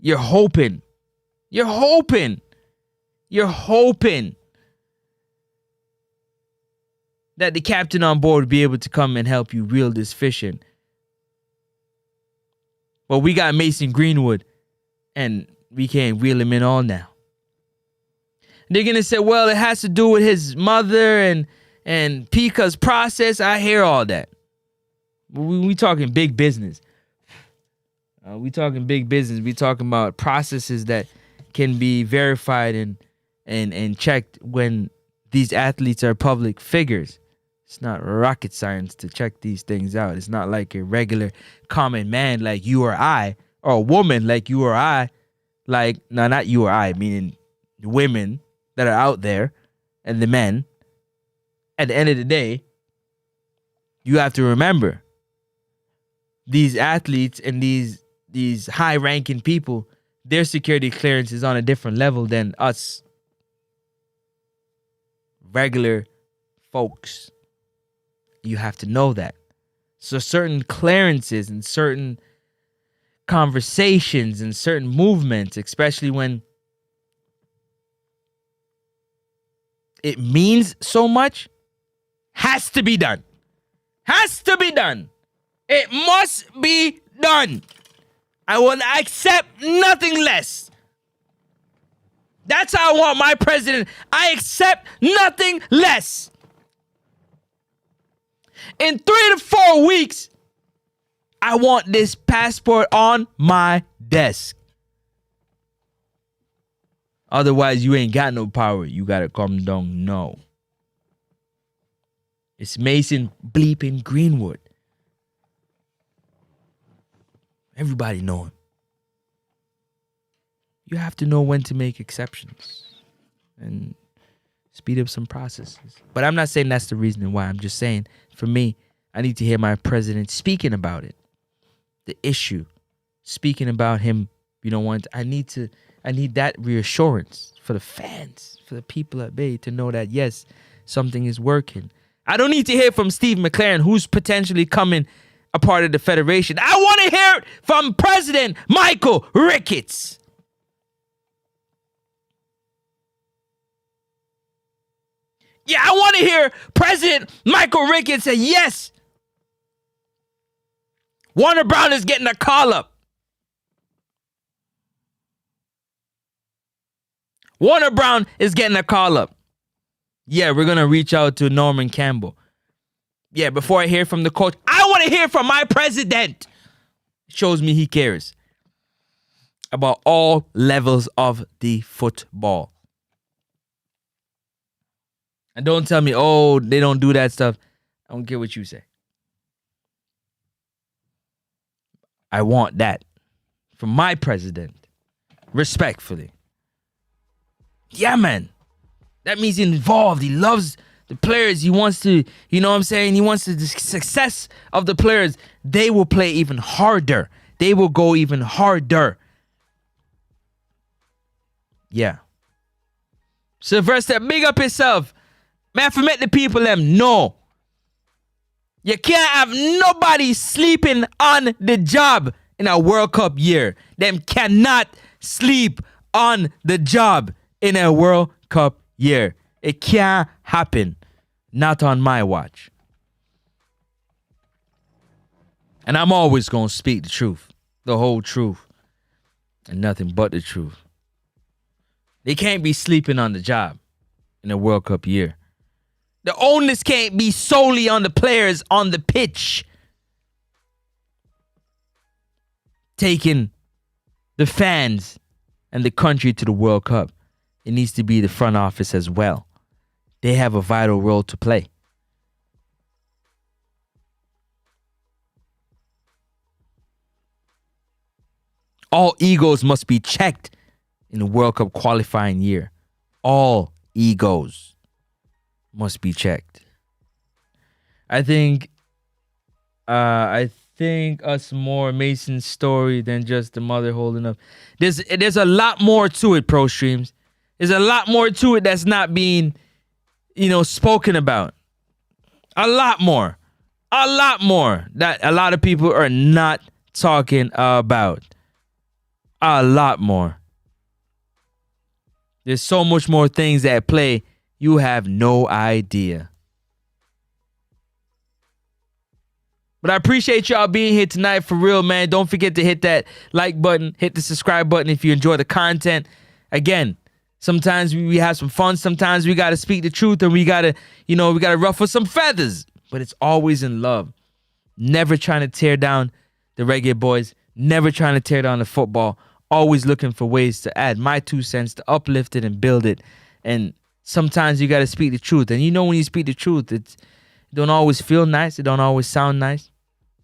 You're hoping that the captain on board will be able to come and help you reel this fish in. But we got Mason Greenwood, and we can't reel him in all now. They're going to say, well, it has to do with his mother and Pika's process. I hear all that. We talking big business. We talking big business. We talking about processes that can be verified and and checked when these athletes are public figures. It's not rocket science to check these things out. It's not like a regular common man like you or I, or a woman like you or I, like, no, not you or I, meaning the women that are out there and the men. At the end of the day, you have to remember these athletes and these high-ranking people, their security clearance is on a different level than us regular folks. You have to know that. So certain clearances and certain conversations and certain movements, especially when it means so much, has to be done. Has to be done. It must be done. I will accept nothing less. That's how I want my president. I accept nothing less. In 3 to 4 weeks, I want this passport on my desk. Otherwise, you ain't got no power. You gotta come down now. It's Mason bleeping Greenwood. Everybody know him. You have to know when to make exceptions and speed up some processes. But I'm not saying that's the reason why. I'm just saying, for me, I need to hear my president speaking about it. The issue. Speaking about him, I need that reassurance for the fans, for the people at Bay to know that, yes, something is working. I don't need to hear from Steve Mcclaren, who's potentially coming a part of the federation. I want to hear it from President Michael Ricketts. Yeah, I want to hear President Michael Ricketts say, yes, Warner Brown is getting a call up. Warner Brown is getting a call up. Yeah, we're going to reach out to Norman Campbell. Yeah, before I hear from the coach, I want to hear from my president. Shows me he cares about all levels of the football. And don't tell me, oh, they don't do that stuff. I don't care what you say. I want that from my president. Respectfully. Yeah, man. That means he's involved. He loves the players. He wants to, you know what I'm saying? He wants the success of the players. They will play even harder. They will go even harder. Yeah. Sylvester, big up yourself. Man, for make the people them know. You can't have nobody sleeping on the job in a World Cup year. Them cannot sleep on the job in a World Cup year. It can't happen. Not on my watch. And I'm always going to speak the truth. The whole truth. And nothing but the truth. They can't be sleeping on the job in a World Cup year. The onus can't be solely on the players on the pitch. Taking the fans and the country to the World Cup. It needs to be the front office as well. They have a vital role to play. All egos must be checked in the World Cup qualifying year. All egos must be checked. I think us more Mason's story than just the mother holding up. There's a lot more to it, Pro Streams. There's a lot more to it that's not being, spoken about. A lot more that a lot of people are not talking about. A lot more. There's so much more things at play. You have no idea. But I appreciate y'all being here tonight for real, man. Don't forget to hit that like button, hit the subscribe button if you enjoy the content. Again, sometimes we have some fun. Sometimes we got to speak the truth and we got to ruffle some feathers. But it's always in love. Never trying to tear down the Reggae Boys. Never trying to tear down the football. Always looking for ways to add my 2 cents to uplift it and build it And sometimes you got to speak the truth. And you know when you speak the truth, it don't always feel nice. It don't always sound nice.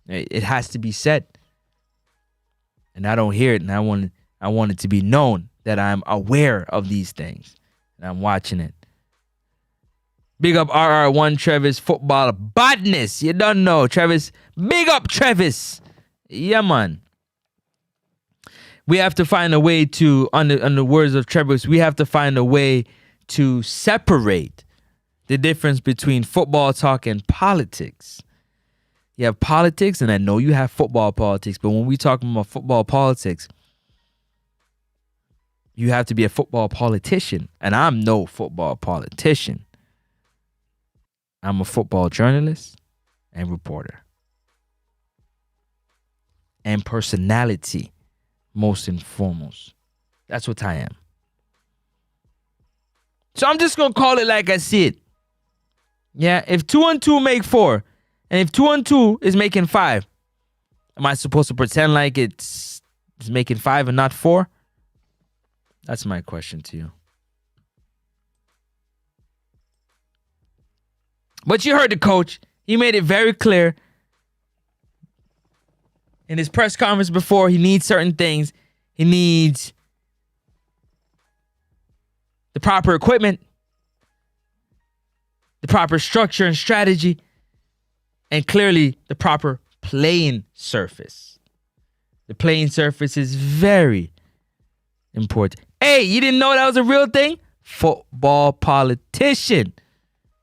It has to be said. And I don't hear it. And I want it to be known that I'm aware of these things. And I'm watching it. Big up RR1 Travis, football badness. You don't know, Travis. Big up Travis. Yeah, man. We have to find a way to, on the words of Travis, we have to find a way to separate the difference between football talk and politics. You have politics, and I know you have football politics, but when we talk about football politics, you have to be a football politician, and I'm no football politician. I'm a football journalist and reporter. And personality, most and foremost. That's what I am. So I'm just going to call it like I see it. Yeah, if 2 and 2 make 4, and if 2 and 2 is making 5, am I supposed to pretend like it's making 5 and not 4? That's my question to you. But you heard the coach. He made it very clear in his press conference before, he needs certain things. He needs the proper equipment, the proper structure and strategy, and clearly the proper playing surface. The playing surface is very important. Hey, you didn't know that was a real thing? Football politician.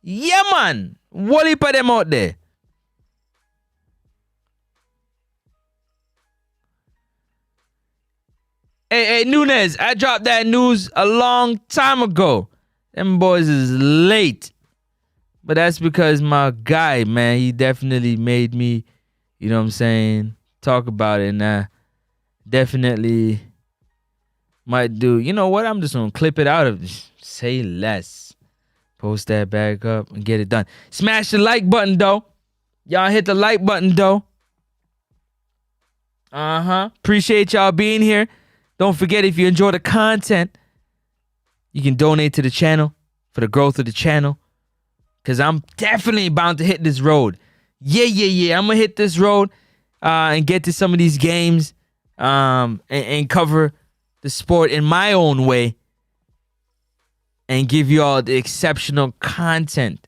Yeah, man. What heap of them out there? Hey, Nunes, I dropped that news a long time ago. Them boys is late. But that's because my guy, man, he definitely made me, you know what I'm saying, talk about it. And I definitely might do, you know what? I'm just going to clip it out of say less. Post that back up and get it done. Smash the like button, though. Y'all hit the like button, though. Appreciate y'all being here. Don't forget, if you enjoy the content, you can donate to the channel for the growth of the channel. Because I'm definitely bound to hit this road. Yeah. I'm going to hit this road and get to some of these games and cover the sport in my own way and give you all the exceptional content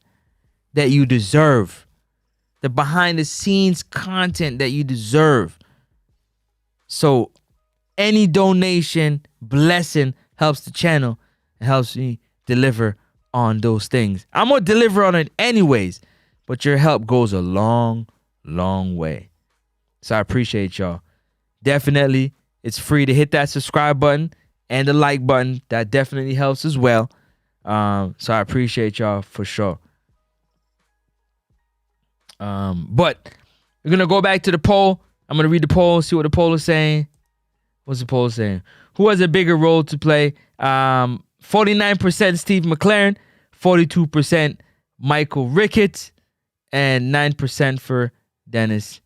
that you deserve. The behind-the-scenes content that you deserve. So any donation, blessing helps the channel. It helps me deliver on those things. I'm going to deliver on it anyways, but your help goes a long, long way. So I appreciate y'all. Definitely, it's free to hit that subscribe button and the like button. That definitely helps as well. So I appreciate y'all for sure. But we're going to go back to the poll. I'm going to read the poll, see what the poll is saying. What's the poll saying? Who has a bigger role to play? 49% Steve Mcclaren, 42% Michael Ricketts, and 9% for Dennis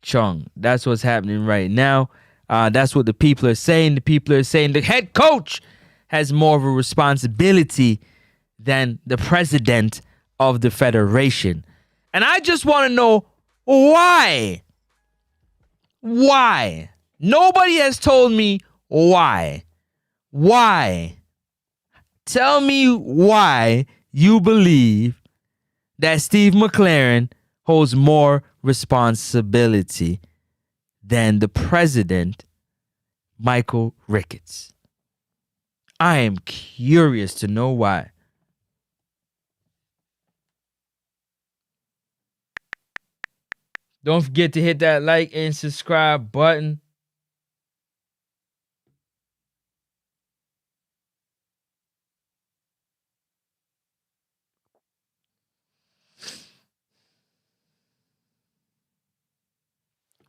Chung. That's what's happening right now. That's what the people are saying. The people are saying the head coach has more of a responsibility than the president of the federation. And I just want to know why. Why? Nobody has told me why. Why? Tell me why you believe that Steve Mcclaren holds more responsibility than the president, Michael Ricketts. I am curious to know why. Don't forget to hit that like and subscribe button.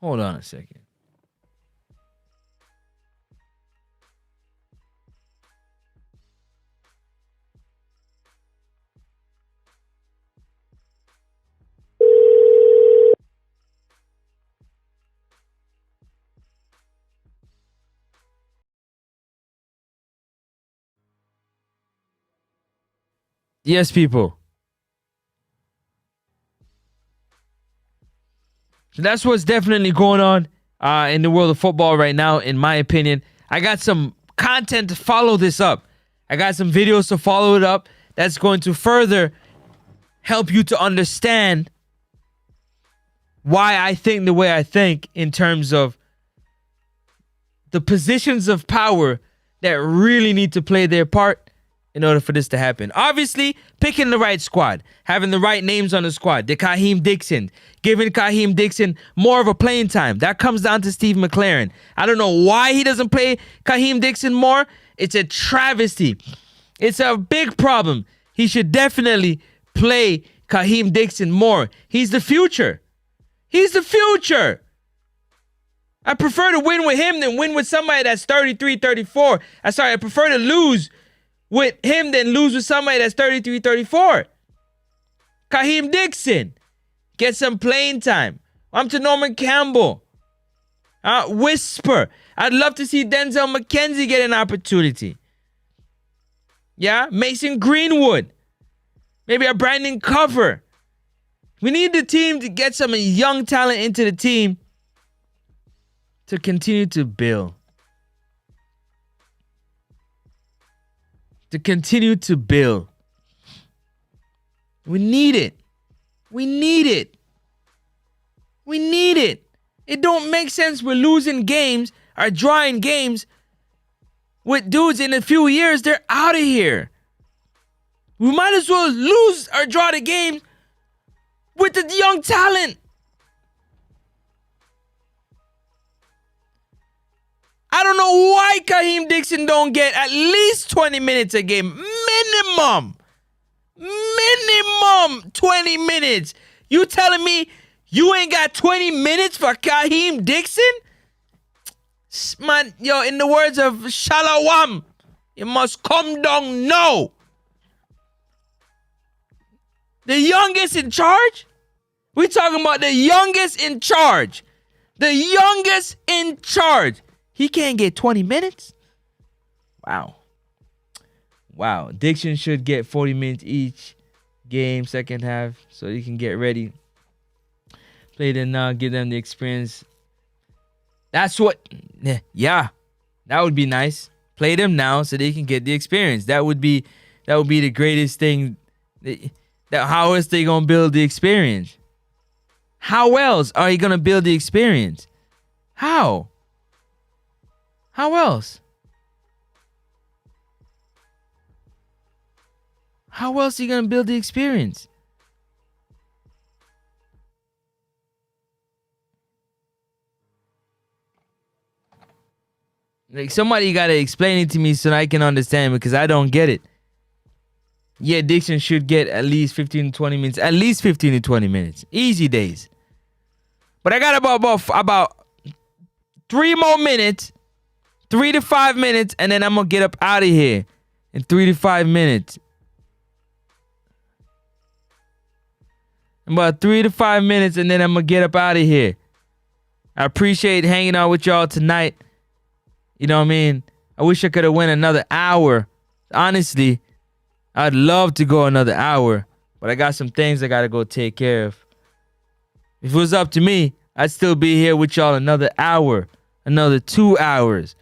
Hold on a second. Yes, people. So that's what's definitely going on in the world of football right now, in my opinion. I got some content to follow this up. I got some videos to follow it up that's going to further help you to understand why I think the way I think in terms of the positions of power that really need to play their part in order for this to happen. Obviously, picking the right squad, having the right names on the squad, the Kaheem Dixon, giving Kaheem Dixon more of a playing time. That comes down to Steve Mcclaren. I don't know why he doesn't play Kaheem Dixon more. It's a travesty. It's a big problem. He should definitely play Kaheem Dixon more. He's the future. He's the future. I prefer to win with him than win with somebody that's 33, 34. I prefer to lose with him than lose with somebody that's 33, 34. Kaheem Dixon. Get some playing time. I'm to Norman Campbell. Whisper. I'd love to see Denzel McKenzie get an opportunity. Yeah? Mason Greenwood. Maybe a Brandon Cover. We need the team to get some young talent into the team to continue to build. To continue to build. We need it. We need it. We need it. It don't make sense we're losing games or drawing games with dudes in a few years. They're out of here. We might as well lose or draw the games with the young talent. I don't know why Kaheem Dixon don't get at least 20 minutes a game. Minimum 20 minutes. You telling me you ain't got 20 minutes for Kaheem Dixon? Man, yo, in the words of Shalawam, you must come down now. The youngest in charge? We talking about the youngest in charge. The youngest in charge. He can't get 20 minutes? Wow. Dixon should get 40 minutes each game, second half, so he can get ready. Play them now, give them the experience. That's what, yeah, that would be nice. Play them now so they can get the experience. That would be the greatest thing. How else they gonna build the experience? How else are you gonna build the experience? How else? How else are you gonna build the experience? Like, somebody gotta explain it to me so I can understand, because I don't get it. Yeah, Dixon should get at least 15 to 20 minutes. At least 15 to 20 minutes. Easy days. But I got about 3 more minutes. 3 to 5 minutes. And then I'm going to get up out of here in 3 to 5 minutes. About 3 to 5 minutes. And then I'm going to get up out of here. I appreciate hanging out with y'all tonight. You know what I mean? I wish I could have went another hour. Honestly, I'd love to go another hour, but I got some things I got to go take care of. If it was up to me, I'd still be here with y'all another hour, another 2 hours,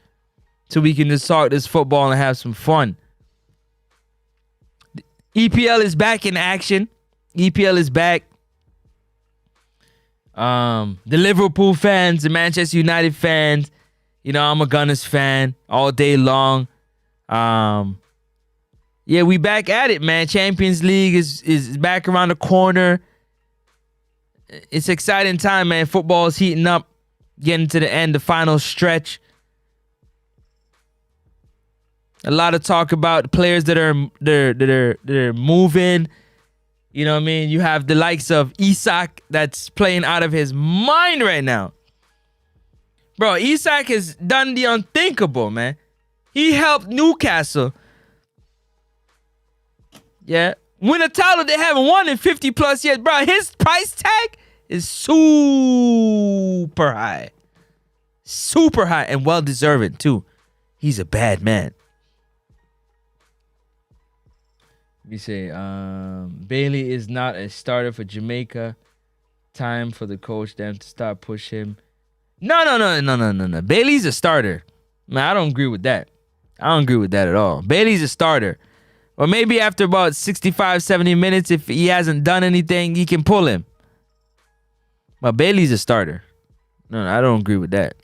so we can just talk this football and have some fun. The EPL is back in action. EPL is back. The Liverpool fans, the Manchester United fans, you know, I'm a Gunners fan all day long. Yeah, we back at it, man. Champions League is back around the corner. It's exciting time, man. Football is heating up, getting to the end, the final stretch. A lot of talk about players that are moving. You know what I mean? You have the likes of Isak that's playing out of his mind right now. Bro, Isak has done the unthinkable, man. He helped Newcastle. Yeah. Win a title they haven't won in 50 plus years. Bro, his price tag is super high. Super high and well deserved too. He's a bad man. We say Bailey is not a starter for Jamaica. Time for the coach them to start push him. No. Bailey's a starter. Man, I don't agree with that. I don't agree with that at all. Bailey's a starter. Or maybe after about 65, 70 minutes, if he hasn't done anything, he can pull him. But Bailey's a starter. No, I don't agree with that.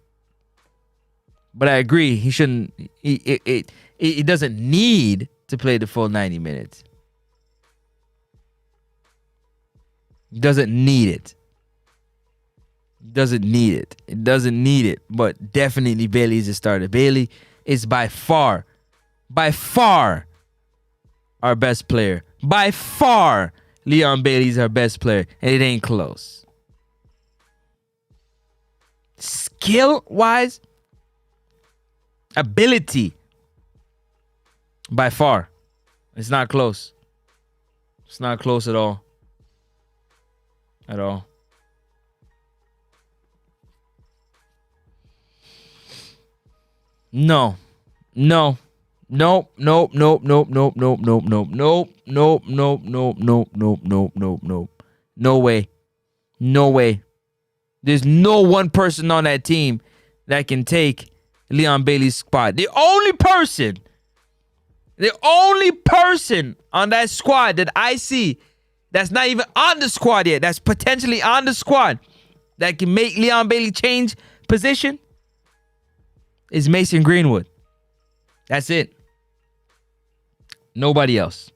But I agree, he shouldn't. He doesn't need to play the full 90 minutes. He doesn't need it. It doesn't need it. But definitely Bailey is a starter. Bailey is by far our best player. By far, Leon Bailey's our best player. And it ain't close. Skill-wise, ability, by far, it's not close. It's not close at all. At all. No. No. Nope. No way. No way. There's no one person on that team that can take Leon Bailey's spot. The only person on that squad that I see that's not even on the squad yet, that's potentially on the squad that can make Leon Bailey change position is Mason Greenwood. That's it. Nobody else.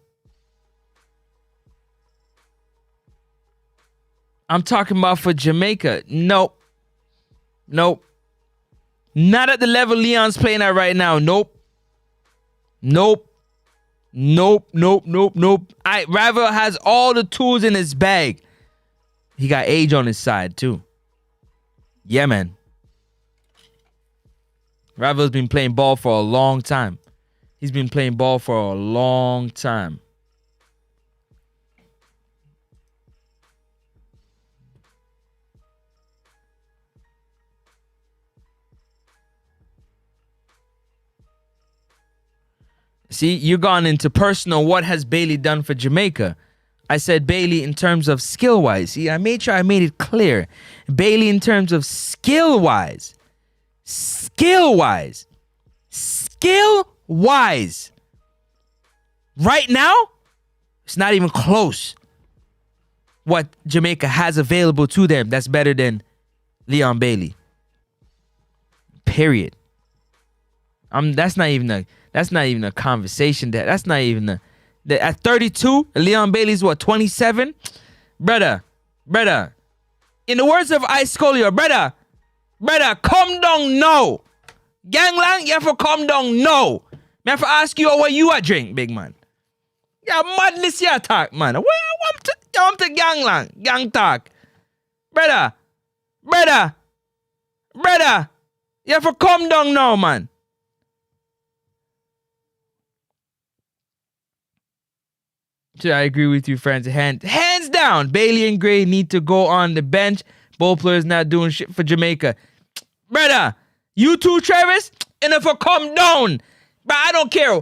I'm talking about for Jamaica. Nope. Not at the level Leon's playing at right now. Nope. Ravel has all the tools in his bag. He got age on his side too. Yeah, man. Ravel's been playing ball for a long time. He's been playing ball for a long time. See, you're gone into personal. What has Bailey done for Jamaica? I said Bailey in terms of skill-wise. See, I made sure I made it clear. Bailey in terms of skill-wise. Skill-wise. Right now, it's not even close. What Jamaica has available to them that's better than Leon Bailey. Period. That's not even a conversation. That's not even at 32, Leon Bailey's what, 27? Brother. In the words of Ice Scolio, brother, come down now. Gangland, you have to come down now. Me have to ask you what you a drink, big man. Yeah, madness you talk, man. Where you want to gangland, gang talk. Brother. You have to come down now, man. So I agree with you, friends. Hands down, Bailey and Gray need to go on the bench. Both players not doing shit for Jamaica. Brother, you too, Travis, enough for come down. But I don't care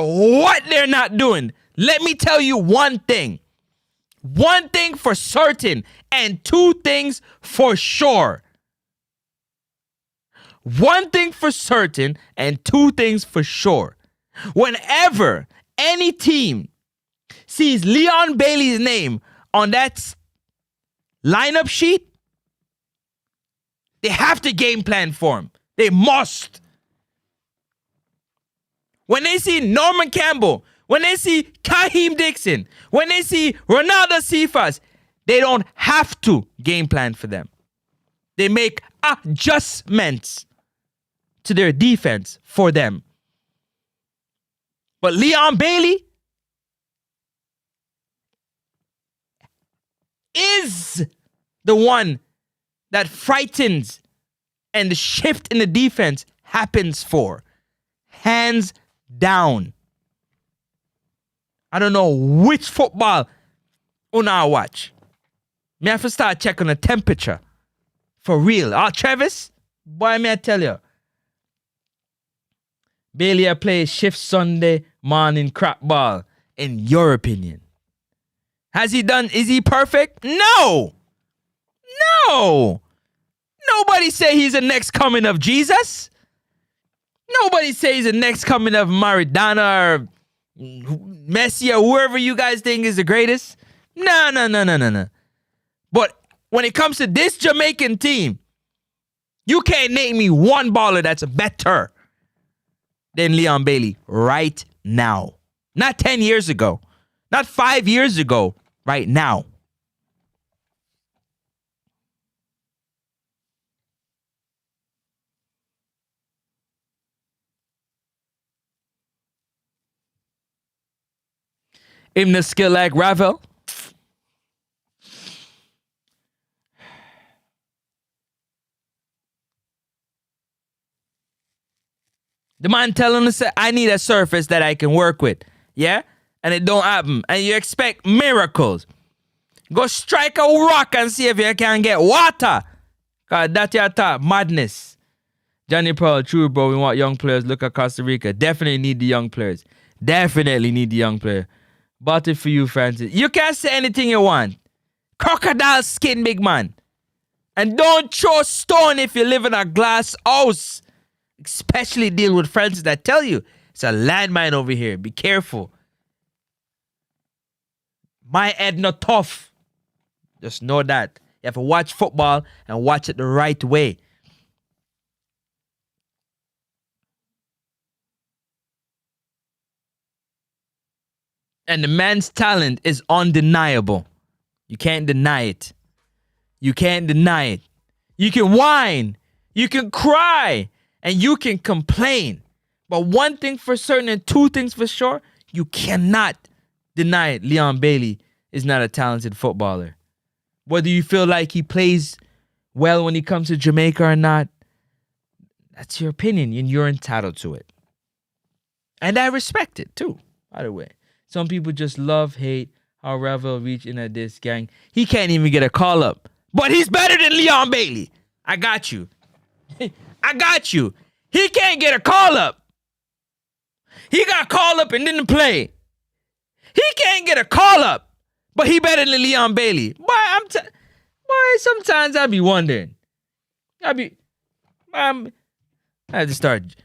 what they're not doing. Let me tell you one thing. One thing for certain and two things for sure. One thing for certain and two things for sure. Whenever any team sees Leon Bailey's name on that lineup sheet, they have to game plan for him. They must. When they see Norman Campbell, when they see Kaheem Dixon, when they see Ronaldo Cephas, they don't have to game plan for them. They make adjustments to their defense for them. But Leon Bailey is the one that frightens and the shift in the defense happens for. Hands down. I don't know which football I watch. Me have to start checking the temperature. For real. Travis, boy, me I tell you. Bailey I play shift Sunday morning crap ball. in your opinion? Has he done, is he perfect? No. No. Nobody say he's the next coming of Jesus. Nobody say he's the next coming of Maradona or Messi or whoever you guys think is the greatest. No. But when it comes to this Jamaican team, you can't name me one baller that's better than Leon Bailey right now. Not 10 years ago. Not 5 years ago. Right now. Him the skill like Ravel. The man telling us that I need a surface that I can work with. Yeah? And it don't happen. And you expect miracles. Go strike a rock and see if you can get water. Cause that's your top madness. Johnny Pearl, true bro. We want young players. Look at Costa Rica. Definitely need the young players. Definitely need the young player. Bought it for you, Francis. You can say anything you want. Crocodile skin, big man. And don't throw stone if you live in a glass house. Especially deal with Francis that tell you it's a landmine over here. Be careful. My head not tough. Just know that. You have to watch football and watch it the right way. And the man's talent is undeniable. You can't deny it. You can't deny it. You can whine. You can cry. And you can complain. But one thing for certain and two things for sure, you cannot deny it. Leon Bailey is not a talented footballer. Whether you feel like he plays well when he comes to Jamaica or not, that's your opinion and you're entitled to it. And I respect it too, by the way. Some people just love, hate how Ravel reached in at this gang. He can't even get a call up. But he's better than Leon Bailey. I got you. I got you. He can't get a call up. He got called up and didn't play. He can't get a call up. But he better than Leon Bailey. Boy, sometimes I be wondering. I had to start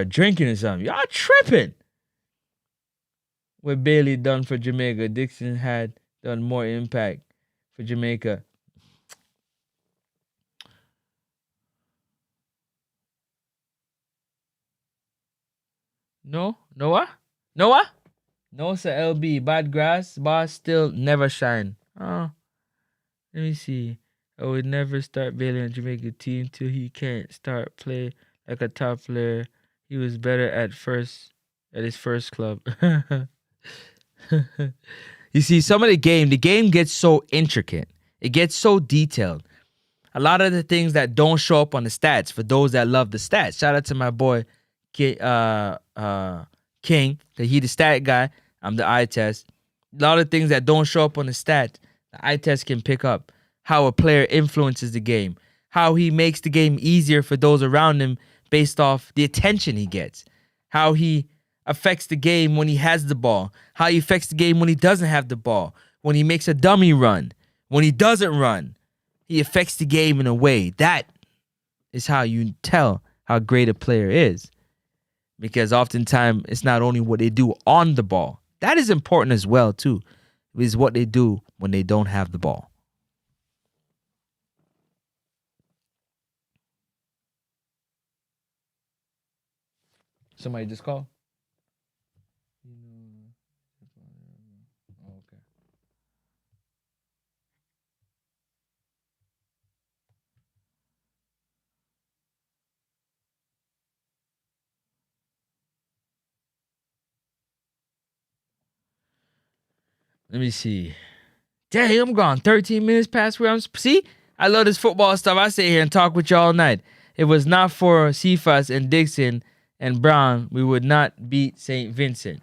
drinking or something. Y'all tripping. What Bailey done for Jamaica, Dixon had done more impact for Jamaica. No? Noah? No, sir, LB. Bad grass, boss still never shine. Oh, let me see. I would never start Bailey on Jamaica team till he can't start play like a top player. He was better at his first club. You see, some of the game gets so intricate. It gets so detailed. A lot of the things that don't show up on the stats, for those that love the stats. Shout out to my boy King, that he the stat guy. I'm the eye test. A lot of things that don't show up on the stat, the eye test can pick up. How a player influences the game. How he makes the game easier for those around him based off the attention he gets. How he affects the game when he has the ball. How he affects the game when he doesn't have the ball. When he makes a dummy run. When he doesn't run. He affects the game in a way. That is how you tell how great a player is. Because oftentimes it's not only what they do on the ball. That is important as well too. Is what they do when they don't have the ball. Somebody just called? Okay. Let me see. Dang, I'm gone 13 minutes past where I'm... See? I love this football stuff. I sit here and talk with you all night. If it was not for Cephas and Dixon and Brown, we would not beat St. Vincent.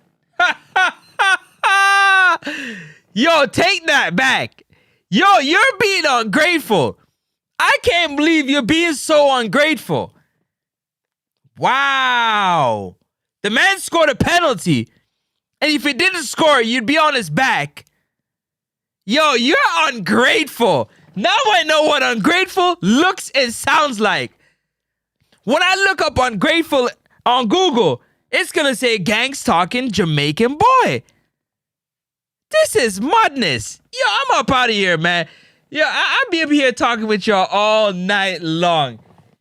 Yo, take that back. Yo, you're being ungrateful. I can't believe you're being so ungrateful. Wow. The man scored a penalty And if he didn't score, you'd be on his back. Yo, you're ungrateful. Now I know what ungrateful looks and sounds like. When I look up ungrateful on Google, it's going to say gangs talking Jamaican boy. This is madness. Yo, I'm up out of here, man. Yo, I'll be up here talking with y'all all night long.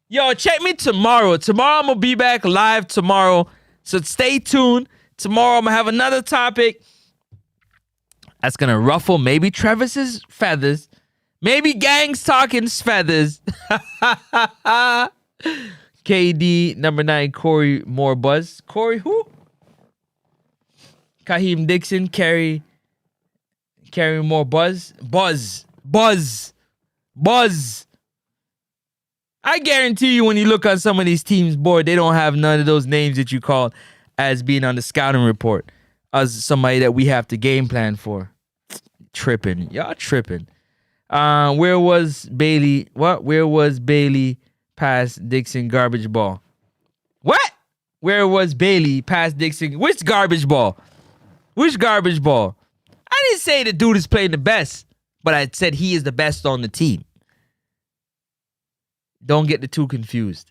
Yo, check me tomorrow. Tomorrow I'm going to be back live tomorrow. So stay tuned. Tomorrow I'm going to have another topic that's going to ruffle maybe Travis's feathers. Maybe gangs talking's feathers. KD, number 9, Corey more buzz. Corey who? Kaheem Dixon, carry more buzz. Buzz. I guarantee you when you look on some of these teams' board, they don't have none of those names that you call as being on the scouting report as somebody that we have to game plan for. Tripping. Y'all tripping. Where was Bailey? What? Where was Bailey past Dixon garbage ball? What? Where was Bailey past Dixon? Which garbage ball? Which garbage ball? I didn't say the dude is playing the best, but I said he is the best on the team. Don't get the two confused.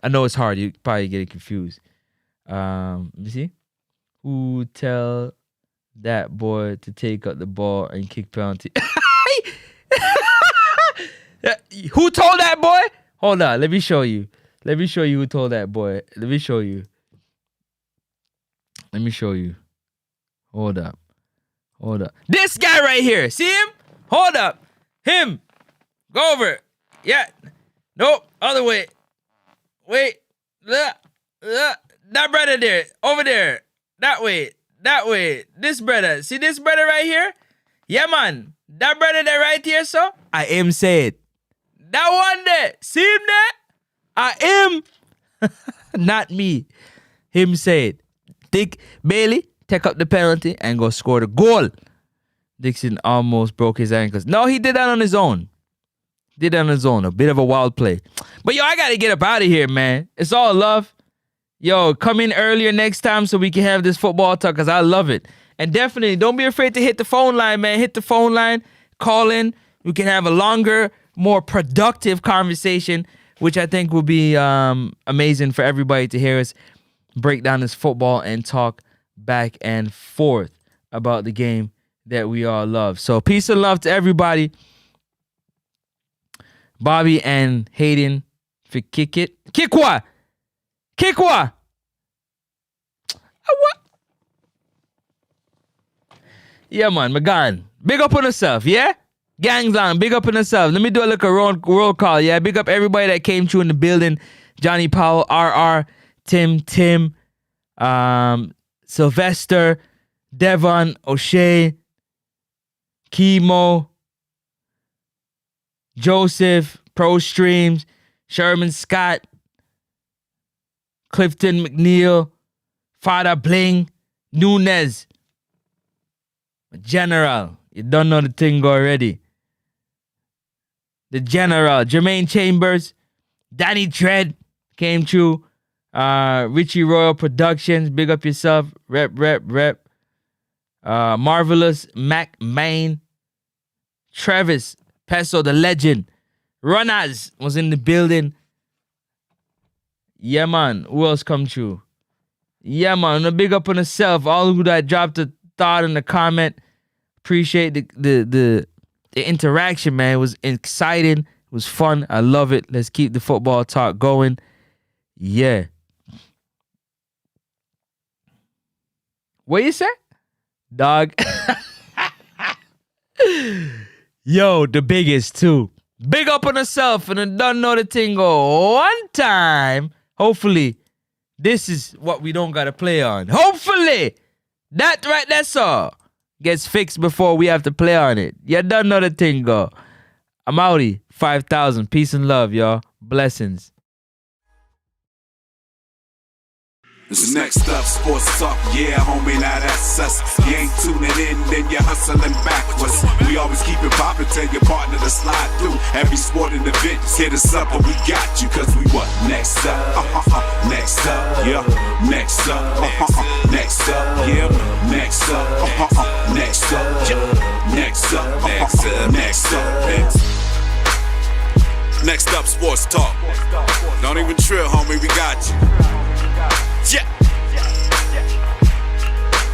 I know it's hard. You probably get it confused. Let me see. Who tell that boy to take up the ball and kick penalty? Who told that boy? Hold on. Let me show you. Let me show you who told that boy. Let me show you. Hold up. This guy right here. See him? Hold up. Him. Go over. Yeah. Nope. Other way. Wait. That brother there. Over there. That way. This brother. See this brother right here? Yeah, man. That brother there right here, so? I am said. That one there. See him there? I am. Not me. Him said. Dick Bailey, take up the penalty and go score the goal. Dixon almost broke his ankles. No, he did that on his own. A bit of a wild play. But yo, I got to get up out of here, man. It's all love. Yo, come in earlier next time so we can have this football talk because I love it. And definitely, don't be afraid to hit the phone line, man. Hit the phone line. Call in. We can have a longer, more productive conversation, which I think will be amazing for everybody to hear us break down this football and talk back and forth about the game that we all love. So peace and love to everybody. Bobby and Hayden for kick it. Kick what? What? Yeah, man, Mcclaren. Big up on yourself, yeah? Gangs on, big up on yourself. Let me do a little roll call, yeah? Big up everybody that came through in the building. Johnny Powell, RR, Tim, Sylvester, Devon, O'Shea, Chemo, Joseph, Pro Streams, Sherman Scott, Clifton McNeil, Father Bling, Nunez, General. You don't know the thing already. The General, Jermaine Chambers, Danny Dredd came through. Richie Royal Productions, big up yourself. Rep. Marvelous, Mac Main, Travis, Peso the Legend, Runners was in the building. Yeah, man. Who else come through? Yeah, man. A big up on yourself. All who that dropped a thought in the comment. Appreciate the interaction, man. It was exciting. It was fun. I love it. Let's keep the football talk going. Yeah. What you say? Dog. Yo, the biggest too. Big up on herself and don't know the thing go one time. Hopefully, this is what we don't gotta play on. Hopefully, that right, that's all. Gets fixed before we have to play on it. You don't know the thing go. I'm outie. 5,000. Peace and love, y'all. Blessings. This next up, sports talk, yeah, homie, now that's us. You ain't tuning in, then you're hustling backwards. We always keep it poppin', tell your partner to slide through. Every sporting event, just hit us up and we got you. Cause we what? Next up, next up, yeah, next up, next Next up, yeah, next up, next up, next up, next up, next up. Next up, sports talk. Don't even trill, homie, we got you. Yeah.